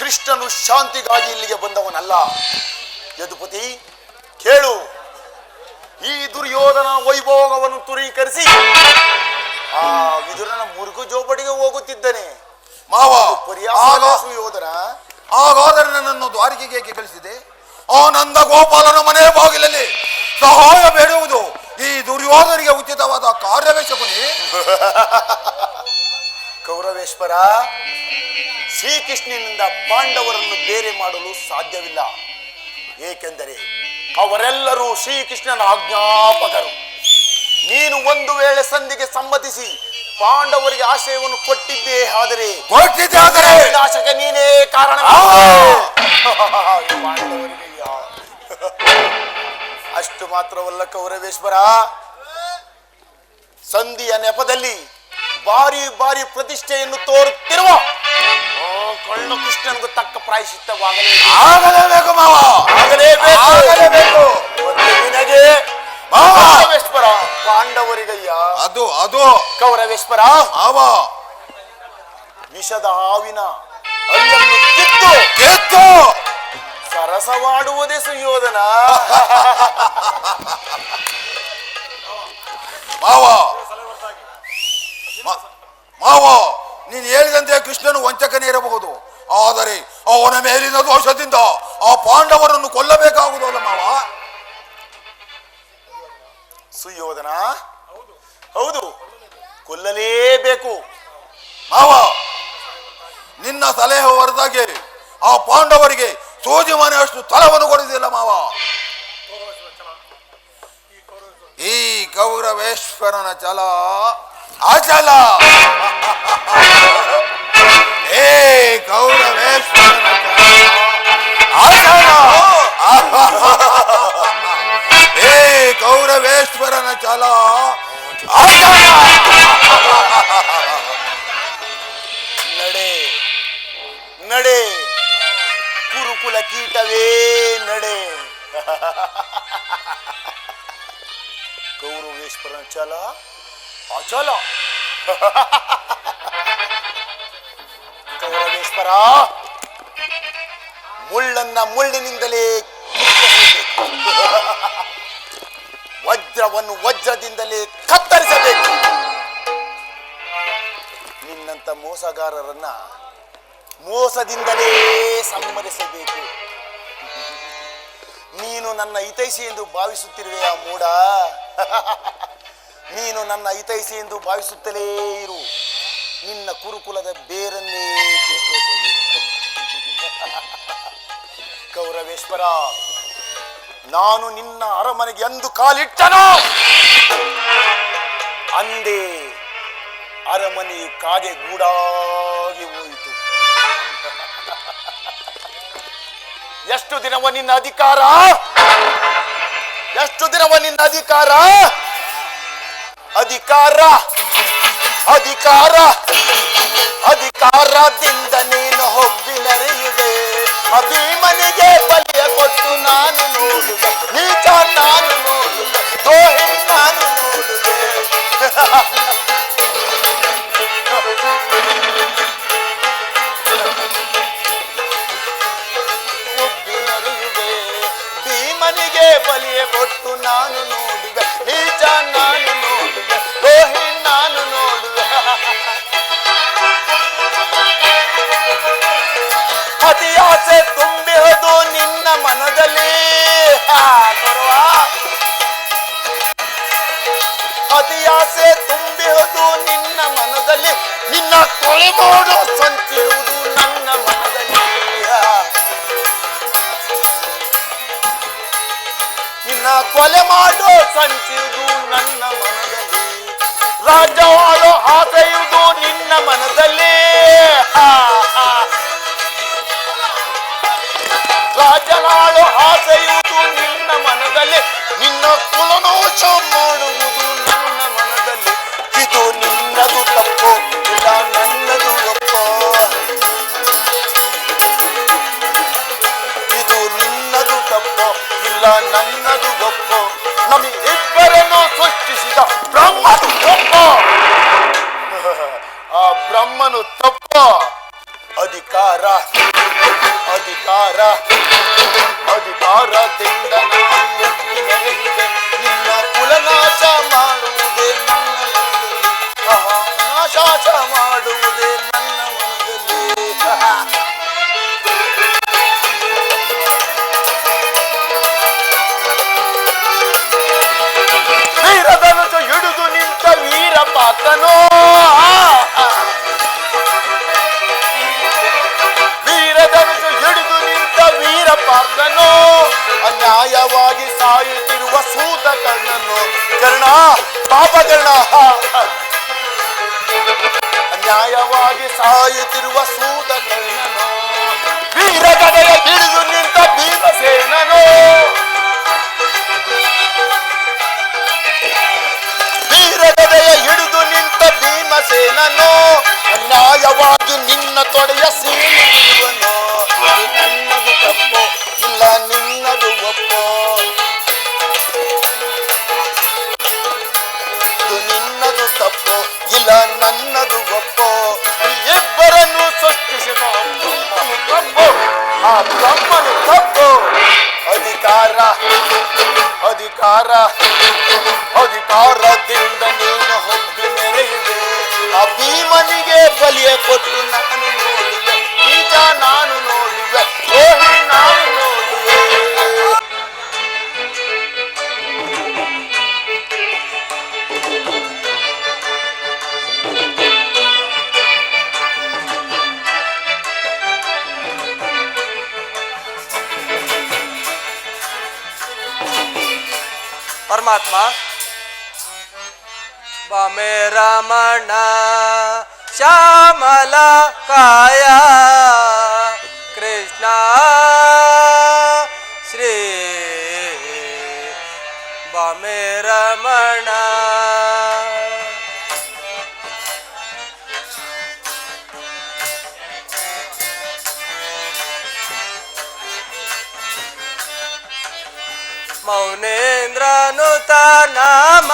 ಕೃಷ್ಣನು ಶಾಂತಿಗಾಗಿ ಇಲ್ಲಿಗೆ ಬಂದವನಲ್ಲ. ಯದುಪತಿ ಕೇಳು, ಈ ದುರ್ಯೋಧನ ವೈಭೋಗವನ್ನು ತುರೀಕರಿಸಿ ಆ ವಿದುರನ ಮುರುಗು ಜೋಪಡಿಗೆ ಹೋಗುತ್ತಿದ್ದಾನೆ. ಮಾವ, ಸುಯೋಧನ, ಹಾಗಾದರೆ ನನ್ನನ್ನು ದ್ವಾರಕೆಗೆ ಏಕೆ ಕಳಿಸಿದೆ? ಆ ನಂದ ಗೋಪಾಲನ ಮನೆ ಬಾಗಿಲಲ್ಲಿ ಸಹಾಯ ಬೇಡುವುದು ಈ ದುರ್ಯೋಧನಿಗೆ ಉಚಿತವಾದ ಕಾರ್ಯವೇ ಶಕುನಿ? ಕೌರವೇಶ್ವರ, ಶ್ರೀಕೃಷ್ಣನಿಂದ ಪಾಂಡವರನ್ನು ಬೇರೆ ಮಾಡಲು ಸಾಧ್ಯವಿಲ್ಲ. ಏಕೆಂದರೆ ಅವರೆಲ್ಲರೂ ಶ್ರೀಕೃಷ್ಣನ ಆಜ್ಞಾಪಕರು. ನೀನು ಒಂದು ವೇಳೆ ಸಂಧಿಗೆ ಸಮ್ಮತಿಸಿ ಪಾಂಡವರಿಗೆ ಆಶ್ರಯವನ್ನು ಕೊಟ್ಟಿದ್ದೇ ಆದರೆ ವಿನಾಶಕ್ಕೆ ನೀನೇ ಕಾರಣ. ಅಷ್ಟು ಮಾತ್ರವಲ್ಲ ಕೌರವೇಶ್ವರ, ಸಂಧಿಯ ನೆಪದಲ್ಲಿ ಬಾರಿ ಬಾರಿ ಪ್ರತಿಷ್ಠೆಯನ್ನು ತೋರುತ್ತಿರುವ ಕಳ್ಳ ಕೃಷ್ಣನಿಗೂ ತಕ್ಕ ಪ್ರಾಯಶ್ಚಿತ್ತವಾಗಲೇಬೇಕು ಮಾವ, ಆಗಲೇಬೇಕು. ನಿನಗೆ ಕೌರವೇಶ್ವರ, ಪಾಂಡವರಿಗಯ್ಯ ಅದು ಅದು ಕೌರವೇಶ್ವರ ಮಾವ, ವಿಷದ ಹಾವಿನ ಹಲ್ಲನ್ನು ಕಿತ್ತು ಕೆತ್ತು ಸರಸವಾಡುವುದೇ ಸುಯೋಧನ. ಮಾವ ಮಾವ, ನೀನು ಹೇಳಿದಂತೆ ಕೃಷ್ಣನು ವಂಚಕನೇ ಇರಬಹುದು, ಆದರೆ ಅವನ ಮೇಲಿನ ದೋಷದಿಂದ ಆ ಪಾಂಡವರನ್ನು ಕೊಲ್ಲಬೇಕಾಗುವುದಲ್ಲ ಮಾವ. ಸುಯೋಧನ, ಹೌದು, ಕೊಲ್ಲಲೇಬೇಕು ಮಾವ. ನಿನ್ನ ಸಲಹೆ ಹೊರದಾಗೆ ಆ ಪಾಂಡವರಿಗೆ ಸೋಜಿ ಮನೆ ಅಷ್ಟು ತಲವನ್ನು ಕೊಡುವುದಿಲ್ಲ ಮಾವ. ಈ ಕೌರವೇಶ್ವರನ ಛಲ ಅಚಲ. ಏ ಕೌರವೇಶ್ವರನ ಛಲ ಅಚಲ. ಏ ಕೌರವೇಶ್ವರನ ಛಲ ಅಚಲ. ನಡೆ ನಡೆ ಕುರುಕುಲ ಕೀಟವೇ ನಡೆ. ಕೌರವೇಶ್ವರನ ಛಲ ಅಚಲ. ಕೌರವೇಶ್ವರ, ಮುಳ್ಳನ್ನ ಮುಳ್ಳಿನಿಂದಲೇ ವಜ್ರವನ್ನು ವಜ್ರದಿಂದಲೇ ಕತ್ತರಿಸಬೇಕು. ನಿನ್ನಂತ ಮೋಸಗಾರರನ್ನ ಮೋಸದಿಂದಲೇ ಸಂಹರಿಸಬೇಕು. ನೀನು ನನ್ನ ಹಿತೈಷಿ ಎಂದು ಭಾವಿಸುತ್ತಿರುವೆಯಾ ಮೂಢ? ನೀನು ನನ್ನ ಹಿತೈಷಿ ಎಂದು ಭಾವಿಸುತ್ತಲೇ ಇರು. ನಿನ್ನ ಕುರುಕುಲದ ಬೇರನ್ನೇ ಕಿತ್ತೋಸುವೆನು. ಕೌರವೇಶ್ವರ, ನಾನು ನಿನ್ನ ಅರಮನೆಗೆ ಅಂದು ಕಾಲಿಟ್ಟನೋ ಅಂದೇ ಅರಮನೆಯು ಕಾಗೆ ಗೂಡಾಗಿ ಹೋಯಿತು. ಎಷ್ಟು ದಿನವ ನಿನ್ನ ಅಧಿಕಾರ? ಎಷ್ಟು ದಿನವ ನಿನ್ನ ಅಧಿಕಾರ? ಅಧಿಕಾರ ಅಧಿಕಾರ ಅಧಿಕಾರದಿಂದ ನೀನು ಹೊಬ್ಬಿನರಿಯುವೆ. ಅಭಿಮನಿಗೆ ಬಲಿಯ ಕೊಟ್ಟು ನಾನು ನೋಡುವೆ, ನೀಚ ನಾನು ನೋಡುವೆ, ದೋಹೆ ನಾನು ನೋಡುವೆ. ನಾನು ನೋಡುವೆ, ನೀಚ ನಾನು ನೋಡುವೆ, ದ್ರೋಹಿ ನಾನು ನೋಡುವೆ. ಅತಿ ಆಸೆ ತುಂಬಿಹುದು ನಿನ್ನ ಮನದಲ್ಲಿ, ಅತಿ ಆಸೆ ತುಂಬಿಹುದು ನಿನ್ನ ಮನದಲ್ಲಿ, ನಿನ್ನ ಕೊಲೆ ಮಾಡೋ ಸಂಚಿರುವುದು ನನ್ನ ಮನದಲ್ಲಿ. ನಿನ್ನ ಕೊಲೆ ಮಾಡೋ ಸಂಚಿರುವುದು ನನ್ನ ಮನದಲ್ಲಿ, ರಾಜ್ಯವಾಳೋ ಆಸೆಯುವುದು ನಿನ್ನ ಮನದಲ್ಲಿ. ರಾಜನಾಳು ಆಸೆಯುವುದು ನಿನ್ನ ಮನದಲ್ಲಿ, ನಿನ್ನ ಕುಲನಾಶ ಮಾಡುವುದು ನನ್ನ ಮನದಲ್ಲಿ. ಇದು ನಿನ್ನದು ತಪ್ಪು, ಇಲ್ಲ ನನ್ನದು ಒಪ್ಪೋ. ಇದು ನಿನ್ನದು ತಪ್ಪು, ಇಲ್ಲ ನನ್ನದು ಒಪ್ಪೋ. ನಮ್ಮಿಬ್ಬರನ್ನು ಸೃಷ್ಟಿಸಿದ ಬ್ರಹ್ಮನು ತಪ್ಪು, ಆ ಬ್ರಹ್ಮನು ತಪ್ಪು. ಅಧಿಕಾರ ಅಧಿಕಾರ ಅಧಿಕಾರದಿಂದ ನಾನು ಮುಕ್ತಿ ಮೆರೆದಿದೆ, ನಿನ್ನ ಕುಲನಾಶ ಮಾಡುವುದೇ ನನ್ನ ಮನದಲ್ಲಿ, ನಾಶ ಮಾಡುವುದೇ ನನ್ನ ಮನದಲ್ಲಿ. ವೀರಧನುಜ ಹಿಡಿದು ನಿಂತ ವೀರ ಪಾತನೋ, ವೀರಧನುಜ ಹಿಡಿದು ನಿಂತ ವೀರ ಪಾರ್ಥನೋ, ಅನ್ಯಾಯವಾಗಿ ಸಾಯುತ್ತಿರುವ ಸೂತ ಕರ್ಣನು. ಕರ್ಣ ಪಾಪಕರ್ಣ, ಅನ್ಯಾಯವಾಗಿ ಸಾಯುತ್ತಿರುವ ಸೂತ ಕರ್ಣನು. ವೀರಗದೆಯ ಹಿಡಿದು ನಿಂತ ಭೀಮಸೇನನು, ವೀರಗದೆಯ ಹಿಡಿದು ನಿಂತ ಭೀಮಸೇನನು. ಅನ್ಯಾಯವಾಗಿ ನಿನ್ನ ತೊಡೆಯ ಸೀನುವನು. ನನ್ನದು ತಪ್ಪು, ಇಲ್ಲ ನಿನ್ನದು ಒಪ್ಪೋ. ಇದು ನಿನ್ನದು ತಪ್ಪು, ಇಲ್ಲ ನನ್ನದು ಒಪ್ಪೋ. ಇಬ್ಬರನ್ನು ಸೃಷ್ಟಿಸಿದ ಬ್ರಹ್ಮನು ತಪ್ಪು, ಆ ಬ್ರಹ್ಮನು ತಪ್ಪು. ಅಧಿಕಾರ ಅಧಿಕಾರ ಅಧಿಕಾರದಿಂದ ನೀನು ಹೊದ್ದು ಮೆರೆಯುವೆ. ಆ ಭೀಮನಿಗೆ ಬಲಿಯ ಕೊಟ್ಟು ನಾನು ನೋಡುವೆ, ನೀಚ ನಾನು ನೋಡುವೆ, ದ್ರೋಹಿ ನಾನು ನೋಡುವೆ. ಪರಮಾತ್ಮ ಬಮೆ ರಮಣ ಶ್ಯಾಮಲ ಕಾಯ ಕೃಷ್ಣ ಶ್ರೀ ಬಮೆ ರಮಣ. ಮೌನೇಂದ್ರನುತ ನಾಮ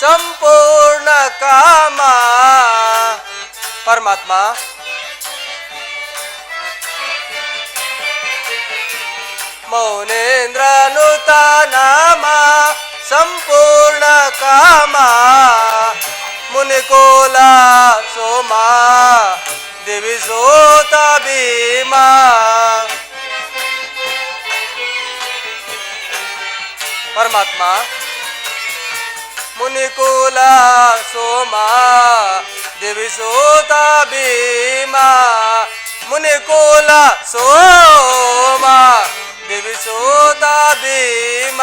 ಸಂಪೂರ್ಣ ಕಾಮ. ಪರಮಾತ್ಮ ಮೌನೇಂದ್ರನುತ ನಾಮ ಸಂಪೂರ್ಣ ಕಾಮ. ಮುನಿಕೋಲ ಸೋಮ ದಿವಿಸೋತ ಭೀಮ. ಪರಮಾತ್ಮ ಮುನಿಕುಲ ಸೋಮ ದಿವಿಸೋತ ಭೀಮ. ಮುನಿಕುಲ ಸೋಮ ದಿವಿಸೋತ ಭೀಮ.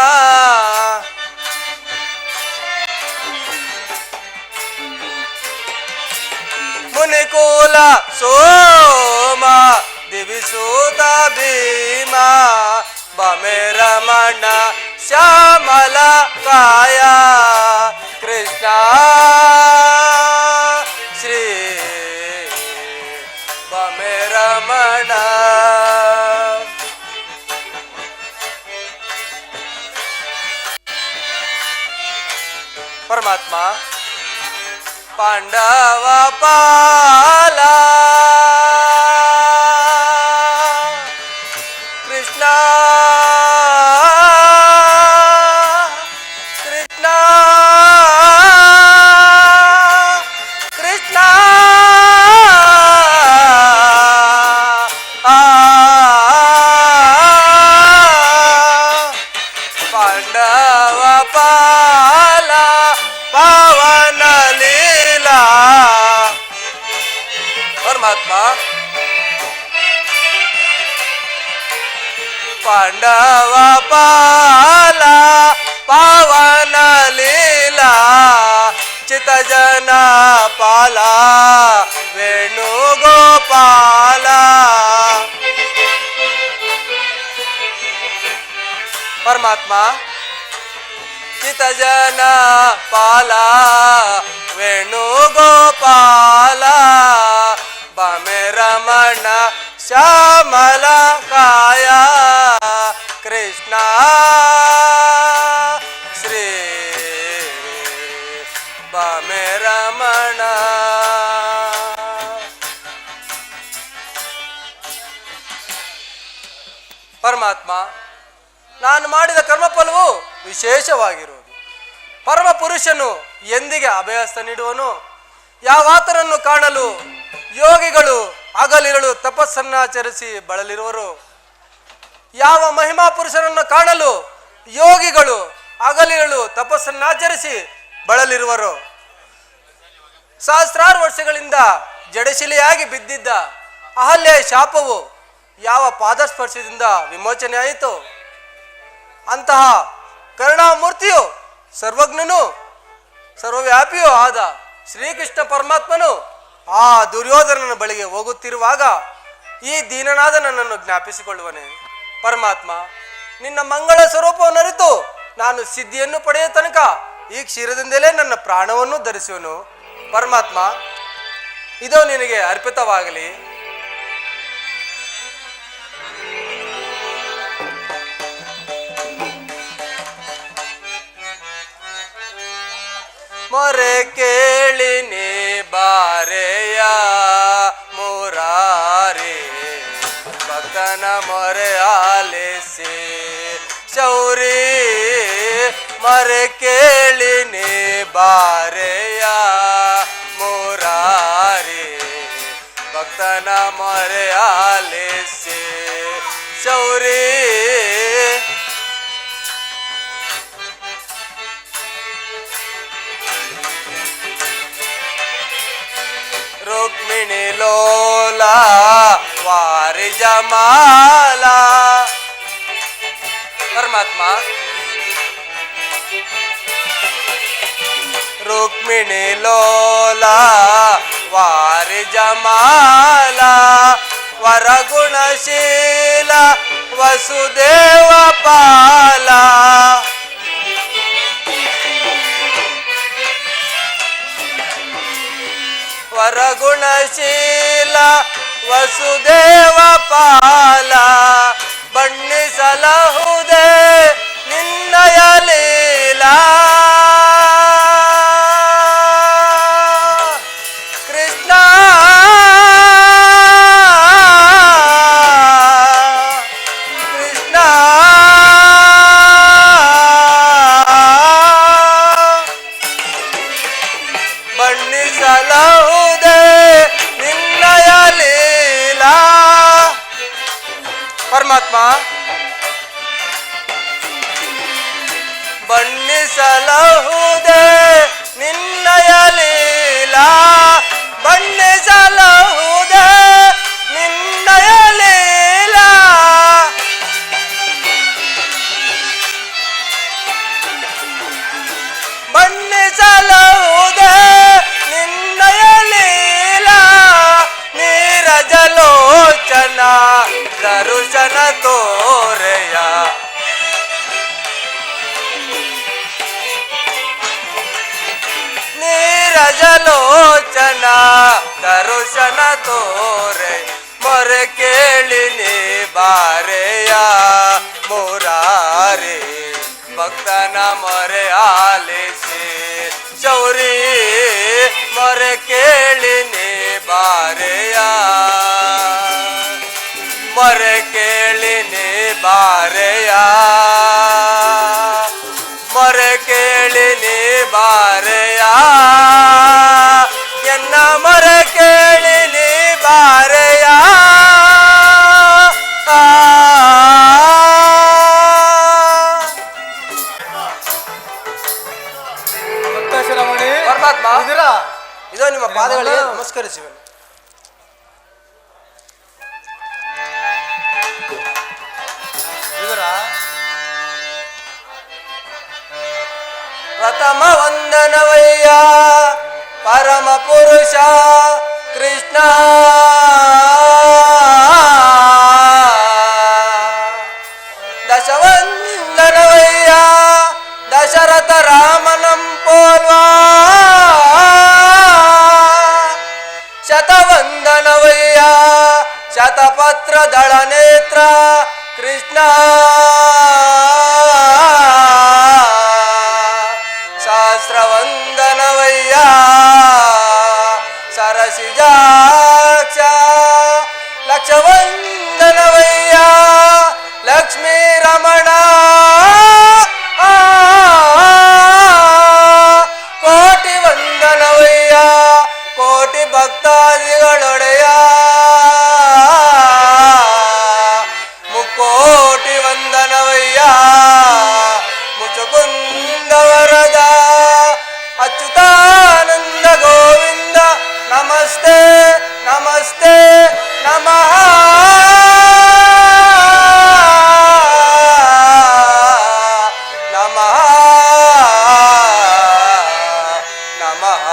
ಮುನಿಕುಲ ಸೋಮ ದಿವಿಸೋತ ಭೀಮ. ಬಮೆ ರಮಣ ಶ್ಯಾಮಲ ಕಾಯ ಕೃಷ್ಣ ಶ್ರೀ ಬಮೆ ರಮಣ. ಪರಮಾತ್ಮ ಪಾಂಡವ ಪಾಲ ಕೃಷ್ಣ ಪಾಂಡವ ಪಾಲ ಪಾವನ ಲೀಲಾ ಚಿತಜನ ಪಾಲ ವೇಣುಗೋಪಾಲ. ಪರಮಾತ್ಮ ಚಿತಜನ ಪಾಲ ವೇಣುಗೋಪಾಲ ಬಮೆ ರಮಣ ಶ್ಯಾಮಲ ಕಾಯ ಕೃಷ್ಣ ಶ್ರೀ ಬಮೆ ರಮಣ. ಪರಮಾತ್ಮ ನಾನು ಮಾಡಿದ ಕರ್ಮಫಲವು ವಿಶೇಷವಾಗಿರುವುದು. ಪರಮ ಪುರುಷನು ಎಂದಿಗೆ ಅಭಯಸ್ಥ ನೀಡುವನು. ಯಾವಾತನನ್ನು ಕಾಣಲು ಯೋಗಿಗಳು ಹಗಲಿರಳು ತಪಸ್ಸನ್ನಾಚರಿಸಿ ಬಳಲಿರುವರು. ಯಾವ ಮಹಿಮಾ ಪುರುಷನನ್ನು ಕಾಣಲು ಯೋಗಿಗಳು ಹಗಲಿರಳು ತಪಸ್ಸನ್ನಾಚರಿಸಿ ಬಳಲಿರುವರು. ಸಹಸ್ರಾರು ವರ್ಷಗಳಿಂದ ಜಡಶಿಲೆಯಾಗಿ ಬಿದ್ದಿದ್ದ ಅಹಲ್ಯ ಶಾಪವು ಯಾವ ಪಾದಸ್ಪರ್ಶದಿಂದ ವಿಮೋಚನೆ ಆಯಿತು. ಅಂತಹ ಕರುಣಾಮೂರ್ತಿಯು ಸರ್ವಜ್ಞನು ಸರ್ವವ್ಯಾಪಿಯೂ ಆದ ಶ್ರೀಕೃಷ್ಣ ಪರಮಾತ್ಮನು ಆ ದುರ್ಯೋಧನನ ಬಳಿಗೆ ಹೋಗುತ್ತಿರುವಾಗ ಈ ದೀನನಾದ ನನ್ನನ್ನು ಜ್ಞಾಪಿಸಿಕೊಳ್ಳುವನೆ. ಪರಮಾತ್ಮ ನಿನ್ನ ಮಂಗಳ ಸ್ವರೂಪವನ್ನು ಅರಿತು ನಾನು ಸಿದ್ಧಿಯನ್ನು ಪಡೆಯುವ ತನಕ ಈ ಕ್ಷೀರದಿಂದಲೇ ನನ್ನ ಪ್ರಾಣವನ್ನು ಧರಿಸುವನು. ಪರಮಾತ್ಮ ಇದು ನಿನಗೆ ಅರ್ಪಿತವಾಗಲಿ. ಮೊರೆ ಕೇಳಿನಿ ಬಾರೆಯ ಮುರಾರಿ ಭಕ್ತನ ಮೊರೆ ಆಲಿಸಿ ಶೌರಿ. ಮೊರೆ ಕೇಳಿನಿ ಬಾರೆಯ ಮುರಾರಿ ಭಕ್ತನ ಮೊರೆ ಆಲಿಸಿ ಶೌರಿ. ರುಕ್ಮಿಣಿ ಲೋಲ ವಾರಿ ಜಮಾಲ. ಪರಮಾತ್ಮ ರುಕ್ಮಿಣಿ ಲೋಲ ವಾರಿ ಜಮಾಲ ವರಗುಣಶೀಲ ವಸುದೇವ ಪಾಲ. ವರಗುಣಶೀಲ ವಸುದೇವ ಪಾಲ ಬಣ್ಣಿಸಲಹುದೇ ನಿನ್ನಯ ಲೀಲಾ. ಕೃಷ್ಣ ಕೃಷ್ಣ ಬಣ್ಣಿಸಲಹುದೇ ನಿನ್ನಯ ಲೀಲಾ. ಪರಮಾತ್ಮ ಬಣ್ಣಿಸಲಹುದೇ ನಿನ್ನಯ ಲೀಲಾ. ಬಣ್ಣಿಸಲಹುದೇ ನಿನ್ನಯ ಲೀಲಾ. ಬಣ್ಣಿಸಲಹುದೇ ನಿನ್ನಯ ಲೀಲಾ. ನೀರಜಲೋಚನ ದರುಶನ ತೋರೆಯ ನೀರಜಲೋಚನ ದರುಶನ ತೋರೆ. ಮೊರೆ ಕೇಳಿನಿ ಬಾರೆಯ ಮುರಾರಿ ಭಕ್ತನ ಮೊರೆ ಆಲಿಸಿ ಶೌರಿ. ಮೊರೆ ಕೇಳಿನಿ ಬಾರೆಯ ಮೊರೆ ಕೇಳಿನಿ ಬಾರೆಯ ಮೊರೆ ಕೇಳಿನಿ ಬಾರೆಯ ಎನ್ನ ಮೊರೆ ಕೇಳಿನಿ ಬಾರೆಯ. ಪರಮಾತ್ಮ ಇದೋ ನಿಮ್ಮ ಪಾದಗಳಿಗೆ ನಮಸ್ಕರಿಸುವೆ. ಪ್ರಿಯತಮ ವಂದನವಯ್ಯ ಪರಮ ಪುರುಷ ಕೃಷ್ಣ ದಶವಂದನವಯ್ಯ ದಶರಥ ರಾಮನಂ ಪೋಲ್ವಾ ಶತವಂದನವಯ್ಯ ಶತಪತ್ರ ದಳ ನೇತ್ರ ಕೃಷ್ಣ ಸಹಸ್ರವಂದನವಯ್ಯ ಸರಸಿಜಾಕ್ಷ ಲಕ್ಷವಂದನವಯ್ಯ ಲಕ್ಷ್ಮೀ ರಮಣ ಕೋಟಿ ವಂದನವಯ್ಯ ಕೋಟಿ ಭಕ್ತಾದಿಗಳೊಡೆಯ ಮುಕ್ಕೋಟಿ ವಂದನವಯ್ಯ ಮುಚುಕುಂದ ವರದ ಅಚ್ಯುತಾನಂದ ಗೋವಿಂದ ನಮಸ್ತೆ ನಮಸ್ತೆ ನಮಃ ನಮಃ ನಮಃ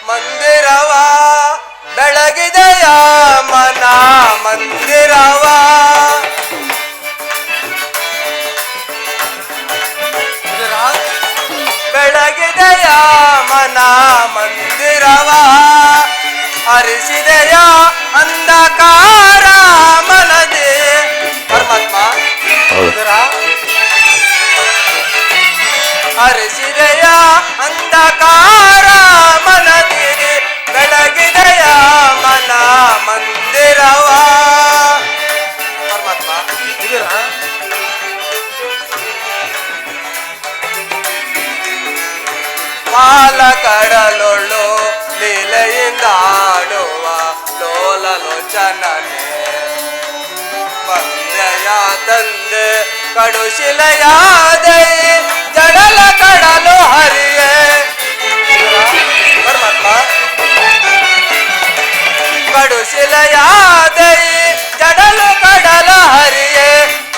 ಮಂದಿರವ ಬೆಳಗಿದೆಯ ಮನ ಮಂದಿರವ ಬೆಳಗಿದೆಯ ಮನ ಮಂದಿರವ ಹರಿಸಿದೆಯ ಅಂಧಕಾರ ಮನದೆ ಪರಮಾತ್ಮ ಹರಿಸಿದೆಯ ಅಂಧಕಾರ ಮನದೆ ಬೆಳಗಿದೆಯ ಮನ ಮಂದಿರವ ಪರಮಾತ್ಮ ಪಾಲ ಕಡಲೊಳ್ಳು ಲೀಲೆಯಿಂದ ಆಡುವ ಲೋಲ ಲೋಚನನೆ ಬಂದೆಯ ತಂದೆ ಕಡುಶಿಲೆಯಾದೈ ಜಡಲ ಕಡಲು ಹರಿಯೇ ಪರಮಾತ್ಮ ಕಡುಶಿಲೆಯಾದೈ ಜಡಲು ಕಡಲ ಹರಿಯೇ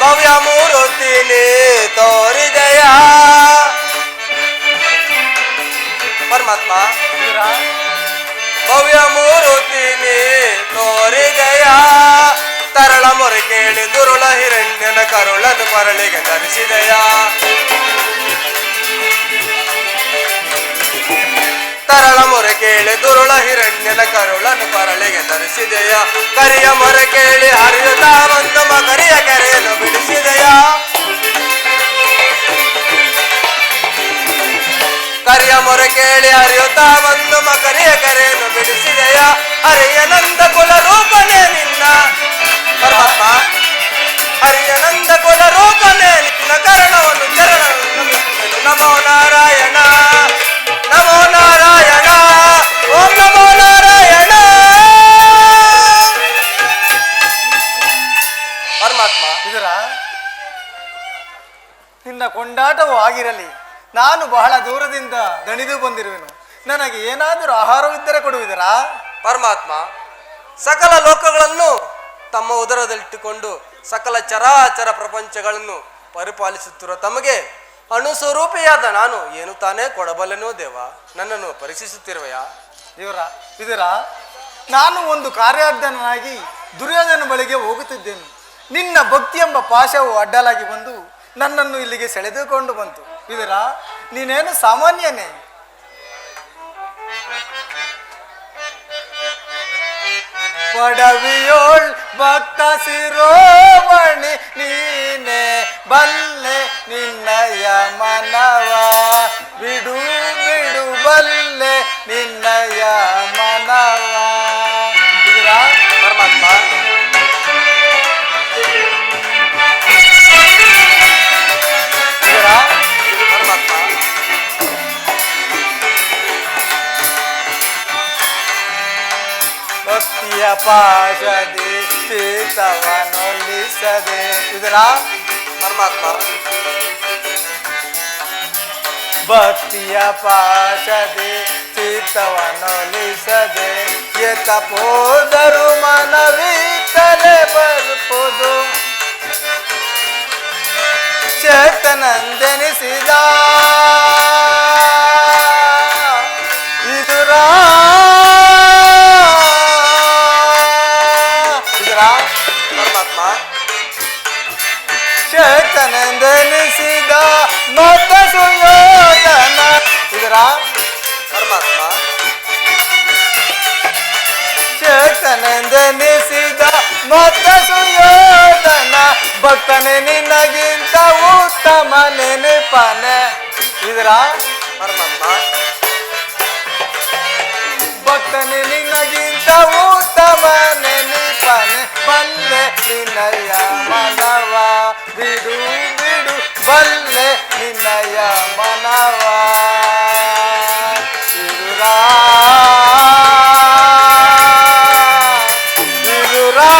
ಭವ್ಯ ಮೂರುತಿನಿ ತೋರಿದೆಯ ಪರಮಾತ್ಮ ಭವ್ಯ ಮೂರುತಿನಿ ತೋರಿದೆಯ ತರಳ ಮೊರೆ ಕೇಳಿ ದುರುಳ ಹಿರಣ್ಯನ ಕರುಳನು ಪರಳಿಗೆ ಧರಿಸಿದೆಯ ತರಳ ಮೊರೆ ಕೇಳಿ ದುರುಳ ಹಿರಣ್ಯನ ಕರುಳನು ಪರಳಿಗೆ ಧರಿಸಿದೆಯ ಕರಿಯ ಮೊರೆ ಕೇಳಿ ಹರಿಯುತ್ತಾ ಬಂದು ಮಕರಿಯ ಕೆರೆಯನ್ನು ಬಿಡಿಸಿದೆಯ ಕರಿಯ ಮೊರೆ ಕೇಳಿ ಹರಿಯುತ್ತಾ ಬಂದು ಮಕರಿಯ ಕೆರೆಯನ್ನು ಬಿಡಿಸಿದೆಯ ಹರಿಯನಂದ ಕುಲ ರೂಪನೇ ನಿನ್ನ ಪರಮಾತ್ಮ ಹರಿಯನಂದ ಕುಲ ರೂಪನೇ ನಿನ್ನ ಕರಣವನ್ನು ಚರಣವನ್ನು ನಮೋ ನಾರಾಯಣ ನಮೋ ನಾರಾಯಣ ಓಂ ನಮೋ ನಾರಾಯಣ ಪರಮಾತ್ಮ ನಿನ್ನ ಕೊಂಡಾಟವೂ ಆಗಿರಲಿ. ನಾನು ಬಹಳ ದೂರದಿಂದ ದಣಿದು ಬಂದಿರುವೆನು. ನನಗೆ ಏನಾದರೂ ಆಹಾರವಿದ್ದರೆ ಕೊಡುವಿದರಾ? ಪರಮಾತ್ಮ ಸಕಲ ಲೋಕಗಳನ್ನು ತಮ್ಮ ಉದರದಲ್ಲಿಟ್ಟುಕೊಂಡು ಸಕಲ ಚರಾಚರ ಪ್ರಪಂಚಗಳನ್ನು ಪರಿಪಾಲಿಸುತ್ತಿರುವ ತಮಗೆ ಅಣುಸ್ವರೂಪಿಯಾದ ನಾನು ಏನು ತಾನೇ ಕೊಡಬಲ್ಲೆನೋ ದೇವ, ನನ್ನನ್ನು ಪರೀಕ್ಷಿಸುತ್ತಿರುವೆಯಾ? ಇದರ ನಾನು ಒಂದು ಕಾರ್ಯಾರ್ಧನಾಗಿ ದುರ್ಯೋಧನ ಬಳಿಗೆ ಹೋಗುತ್ತಿದ್ದೇನೆ. ನಿನ್ನ ಭಕ್ತಿ ಎಂಬ ಪಾಶವು ಅಡ್ಡಲಾಗಿ ಬಂದು ನನ್ನನ್ನು ಇಲ್ಲಿಗೆ ಸೆಳೆದುಕೊಂಡು ಬಂತು. ಇದರ ನೀನೇನು ಸಾಮಾನ್ಯನೇ? ಪಡವಿಯೋಳ್ ಭಕ್ತ ಶಿರೋಮಣಿ ನೀನೆ ಬಲ್ಲೆ ನಿನ್ನಯ ಮನವ ಬಿಡು ಬಿಡು ಬಲ್ಲೆ ನಿನ್ನಯ ಮನವ. ಪರಮಾತ್ಮ ಭಕ್ತಿಯ ಪಾಶದೆ ಚೇತವನೊಲಿಸದೆ. ಇದರ ಪರಮಾತ್ಮ ಭಕ್ತಿಯ ಪಾಶದೆ ಚಿತ್ತವನೊಲಿಸದೆ ಎತಪೋದರು ಮನವಿ ತಲೆ ಬರ್ಪುದು. ಶಕ್ತನಂದೆನಿಸಿದ ಇದರ ಪರಮಾತ್ಮ ಶಕ್ತನಂದೆನಿಸಿದ ಮತ ಸುಯೋಧನ ಇದರ ಪರಮಾತ್ಮ ಶಕ್ತನಂದೆನಿಸಿದ ಮತ ಸುಯೋಧನ ಭಕ್ತನೆ ನಿನಗಿಂತ ಉತ್ತಮ ನೆನಪನೆ ಇದರ ಪರಮಾತ್ಮ ಭಕ್ತನೆ ನಿನಗಿಂತ ಉತ್ತಮ ನೆನಪನೆ ಬಲ್ಲೆ ನಿನ್ನಯ ಮನವ ಬಿಡು ಬಿಡು ಬಲ್ಲೆ ನಿನ್ನಯ ಮನವ ಇರುರಾ ಇರುರಾ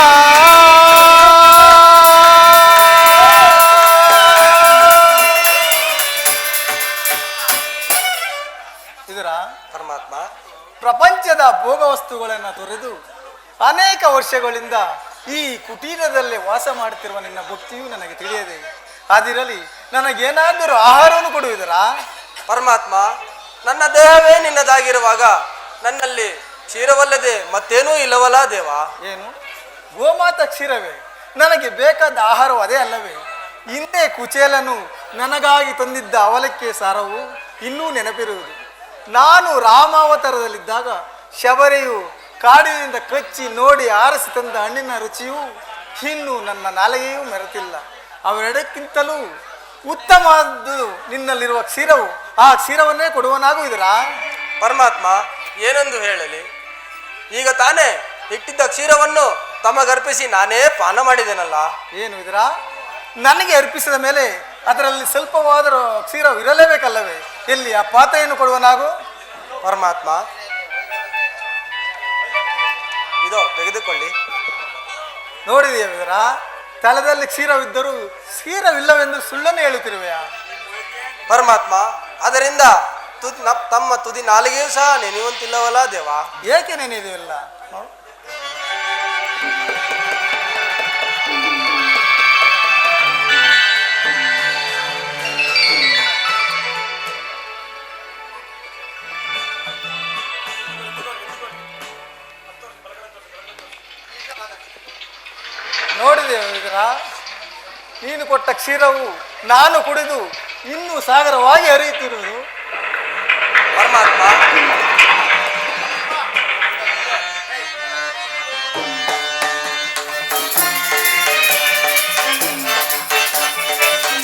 ಇದರ ಪರಮಾತ್ಮ ಪ್ರಪಂಚದ ಭೋಗ ವಸ್ತುಗಳನ್ನು ತೊರೆದು ಅನೇಕ ವರ್ಷಗಳಿಂದ ಈ ಕುಟೀರದಲ್ಲಿ ವಾಸ ಮಾಡುತ್ತಿರುವ ನಿನ್ನ ಭಕ್ತಿಯು ನನಗೆ ತಿಳಿಯದೆ ಅದಿರಲಿ ನನಗೇನಾದರೂ ಆಹಾರವನ್ನು ಕೊಡುವುದರಾ ಪರಮಾತ್ಮ ನನ್ನ ದೇಹವೇ ನಿನ್ನದಾಗಿರುವಾಗ ನನ್ನಲ್ಲಿ ಕ್ಷೀರವಲ್ಲದೆ ಮತ್ತೇನೂ ಇಲ್ಲವಲ್ಲ ದೇವ? ಏನು ಗೋಮಾತ ಕ್ಷೀರವೇ ನನಗೆ ಬೇಕಾದ ಆಹಾರವು ಅದೇ ಅಲ್ಲವೇ? ಹಿಂದೆ ಕುಚೇಲನು ನನಗಾಗಿ ತಂದಿದ್ದ ಅವಲಕ್ಕಿ ಸಾರವು ಇನ್ನೂ ನೆನಪಿರುವುದು. ನಾನು ರಾಮಾವತಾರದಲ್ಲಿದ್ದಾಗ ಶಬರಿಯು ಕಾಡಿನಿಂದ ಕಚ್ಚಿ ನೋಡಿ ಆರಿಸಿ ತಂದ ಹಣ್ಣಿನ ರುಚಿಯು ಇನ್ನು ನನ್ನ ನಾಲಿಗೆಯೂ ಮೆರೆತಿಲ್ಲ. ಅವೆರಡಕ್ಕಿಂತಲೂ ಉತ್ತಮವಾದ್ದು ನಿನ್ನಲ್ಲಿರುವ ಕ್ಷೀರವು, ಆ ಕ್ಷೀರವನ್ನೇ ಕೊಡುವನಾಗುವುದರಾ? ಪರಮಾತ್ಮ ಏನೆಂದು ಹೇಳಲಿ? ಈಗ ತಾನೇ ಇಟ್ಟಿದ್ದ ಕ್ಷೀರವನ್ನು ತಮಗರ್ಪಿಸಿ ನಾನೇ ಪಾನ ಮಾಡಿದೆನಲ್ಲ. ಏನು ಇದರಾ? ನನಗೆ ಅರ್ಪಿಸಿದ ಮೇಲೆ ಅದರಲ್ಲಿ ಸ್ವಲ್ಪವಾದರೂ ಕ್ಷೀರವು ಇರಲೇಬೇಕಲ್ಲವೇ? ಎಲ್ಲಿ ಆ ಪಾತ್ರೆಯನ್ನು ಕೊಡುವನಾಗು? ಪರಮಾತ್ಮ ಇದೋ ತೆಗೆದುಕೊಳ್ಳಿ. ನೋಡಿದೆಯಾ ವಿದರ, ತಲೆದಲ್ಲಿ ಕ್ಷೀರವಿದ್ದರೂ ಕ್ಷೀರವಿಲ್ಲವೆಂದು ಸುಳ್ಳನ್ನು ಹೇಳುತ್ತಿರುವೆಯಾ? ಪರಮಾತ್ಮ ಅದರಿಂದ ತಮ್ಮ ತುದಿ ನಾಲಿಗೆಯೂ ಸಹ ನೆನೆಯುವಂತಿಲ್ಲವಲ್ಲ ದೇವ? ಏಕೆ ನೆನೆಯುವುದಿಲ್ಲ? ನೋಡಿದೆ ಇದರ, ನೀನು ಕೊಟ್ಟ ಕ್ಷೀರವು ನಾನು ಕುಡಿದು ಇನ್ನೂ ಸಾಗರವಾಗಿ ಹರಿಯುತ್ತಿರುವುದು. ಪರಮಾತ್ಮ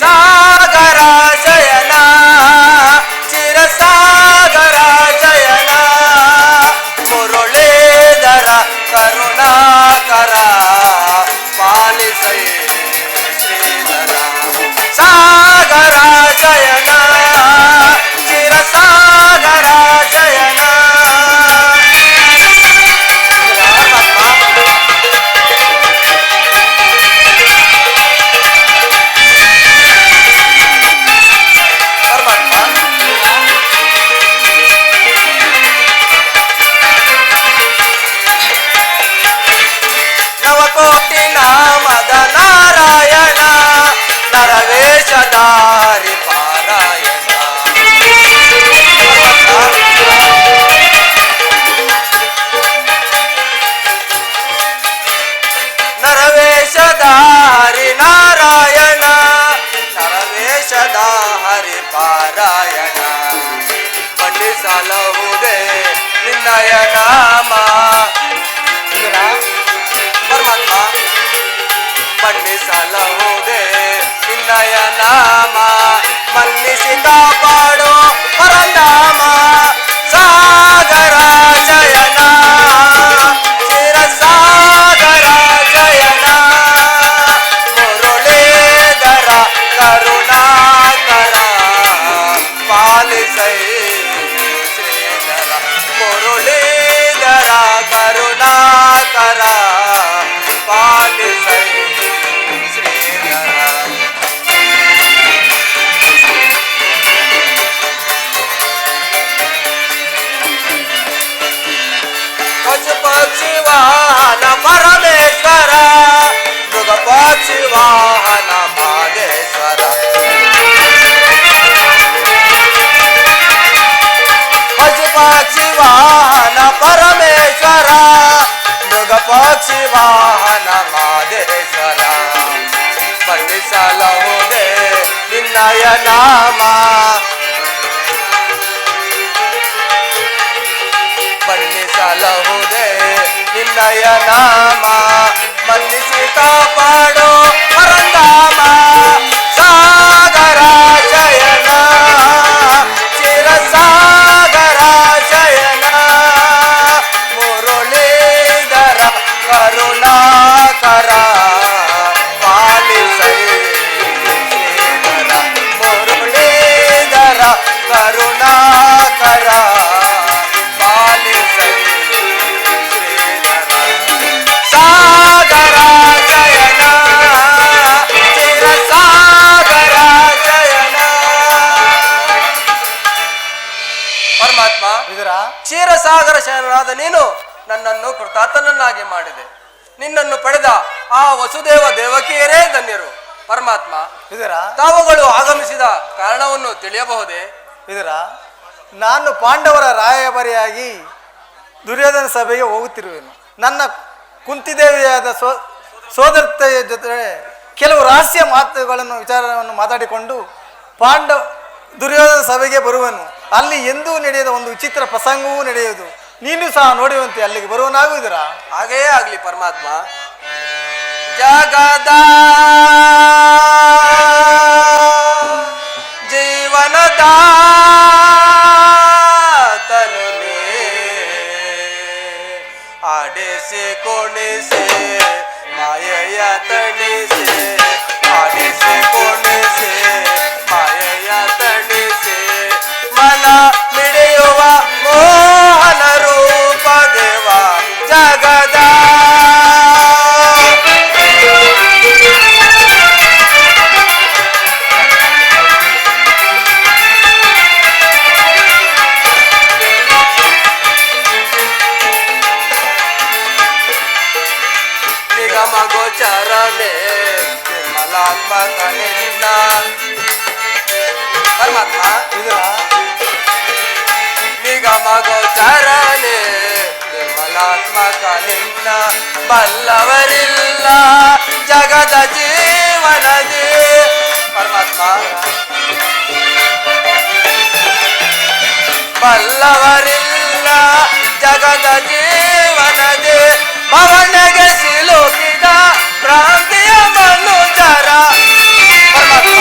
ಸಾಗರ ಶಯನ ಚಿರಸಾಗರ ಶಯನ ಮುರುಳೇಧರ ಕರುಣಾಕರ ಪಾಲಿಸೈ ಶ್ರೀಧರ. ಸಾಗರ ಶಯನ ಚಿರಸಾಗರ ಶಯನ. ನವಕೋಟಿ ನಾಮದ ನಾರಾಯಣ ನರವೇಶಧಾರಿ ಪಾರಾಯಣ. ನರವೇಶಧಾರಿ ನಾರಾಯಣ ನರವೇಶಧಾರಿ ಪಾರಾಯಣ. ಬಣ್ಣಿಸಲಹುದೇ ನಿನ್ನಯ ನಾಮ. ಪರಮಾತ್ಮ ಬಣ್ಣಿಸಲಹುದೇ ನಿನ್ನಯ ನಾಮ. ಮನ್ನಿಸಿ ಕಾಪಾಡೋ ಪರನಾಮ. ಸಾಗರ ಶಯನ ಚಿರಸಾಗರ ಶಯನ ಮುರುಳೇಧರ ಕರುಣಾಕರ ಪಾಲಿಸೈ ಶ್ರೀಧರ. ಮುರುಳೇಧರ ಕರುಣಾಕರ ಪಾಲಿಸೈ ಶ್ರೀಧರ. ಪಶು ಪಕ್ಷಿ ವಾಹನ ಪರಮೇಶ್ವರ ಮೃಗ ಪಕ್ಷಿ ವಾಹನ ಮಾದೇಶ್ವರ. ಪಕ್ಷಿ ವಾಹನ ಪರಮೇಶ್ವರ ಮೃಗ ಪಕ್ಷಿ ವಾಹನ ಮಾದೇಶ್ವರ ಬಣ್ಣಿಸಲಹುದೇ ನಿನ್ನಯ ನಾಮ ಬಣ್ಣಿಸಲಹುದೇ ನಿನ್ನಯ ನಾಮ ಮನ್ನಿಸಿ ಕಾಪಾಡೋ ಪರಂಧಾಮ ಸಾಗರ ಶಯನ ಚಿರಸಾಗರ ಶಯನ ಮುರುಳೀಧರ ಕರುಣಾಕರ ಪಾಲಿಸೈ ಶ್ರೀಧರ ಮುರುಳೀಧರ ಕರುಣಾಕರ ಪಾಲಿಸೈ ಶ್ರೀಧರ ಸಾಗರ ಶಯನ ಚಿರಸಾಗರ ಶಯನ. ಪರಮಾತ್ಮ ಇದರ ಕ್ಷೀರಸಾಗರ ಶಯನನಾದ ನೀನು ನನ್ನನ್ನು ಕೃತಾರ್ಥನನ್ನಾಗಿ ಮಾಡಿದೆ. ನಿನ್ನನ್ನು ಪಡೆದ ಆ ವಸುದೇವ ದೇವಕಿಯರೇ ಧನ್ಯರು. ಪರಮಾತ್ಮ ಇದರ ತಾವುಗಳು ಆಗಮಿಸಿದ ಕಾರಣವನ್ನು ತಿಳಿಯಬಹುದೇ? ಇದರ ನಾನು ಪಾಂಡವರ ರಾಯಭಾರಿಯಾಗಿ ದುರ್ಯೋಧನ ಸಭೆಗೆ ಹೋಗುತ್ತಿರುವೆನು. ನನ್ನ ಕುಂತಿದೇವಿಯಾದ ಸೋದರತೆಯ ಜೊತೆ ಕೆಲವು ರಹಸ್ಯ ಮಾತುಗಳನ್ನು ವಿಚಾರವನ್ನು ಮಾತಾಡಿಕೊಂಡು ದುರ್ಯೋಧನ ಸಭೆಗೆ ಬರುವನು. ಅಲ್ಲಿ ಎಂದೂ ನಡೆಯದ ಒಂದು ವಿಚಿತ್ರ ಪ್ರಸಂಗವೂ ನಡೆಯುವುದು. ನೀನು ಸಹ ನೋಡುವಂತೆ ಅಲ್ಲಿಗೆ ಬರುವನಾಗುವುದರ ಹಾಗೆಯೇ ಆಗ್ಲಿ ಪರಮಾತ್ಮ. ಜಗದ ಜೀವನದ ತನುನೇ ಆಡಿಸಿ ಕೊಣಿಸಿ ಮಾಯೆಯ ತಣಿಸಿ ಆಡಿಸಿ ಕೊಣಿಸಿ ಮಾಯೆಯ ತಣಿಸಿ ಮನ ಮಿಡಿಯುವ ಮೋಹನ ರೂಪ ದೇವ ಜಗದ ನಿಗಮ ಗೋಚರನೇ ನಿರ್ಮಲಾತ್ಮಕ ನಿನ್ನ ಪರಮಾತ್ಮ ಇದರ ನಿಗಮ ಗೋಚರನೇ ನಿರ್ಮಲಾತ್ಮಕ ನಿನ್ನ ಬಲ್ಲವರಿಲ್ಲ ಜಗದ ಜೀವನದಿ. ಪರಮಾತ್ಮ ಬಲ್ಲವರಿಲ್ಲ ಜಗದ ಜೀವನದಿ ಭವನಗೆ ಸಿಲುಕಿದ ಭ್ರಾಂತಿಯ ಮನುಜರ. ಪರಮಾತ್ಮ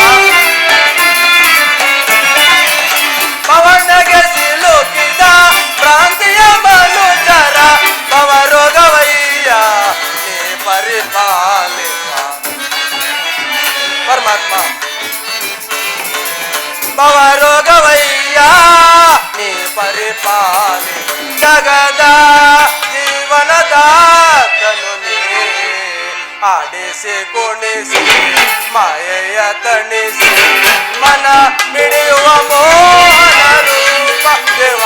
ಭವನಗೆ ಸಿಲುಕಿದ ಭ್ರಾಂತಿಯ ಮನುಜರ ಭವರೋಗವಯ್ಯ ನೀ ಪರಿಪಾಲಿಸ. ಪರಮಾತ್ಮ ಭವರೋಗವಯ್ಯ ನೀ ಪರಿಪಾಲಿ ಜಗದ ಜೀವನದಾತನು ನೀ ಆಡಿಸಿ ಕುಣಿಸಿ ಮಾಯೆಯ ತಣಿಸಿ ಮನ ಮಿಡಿಯುವ ಮೋಹನ ರೂಪ ದೇವ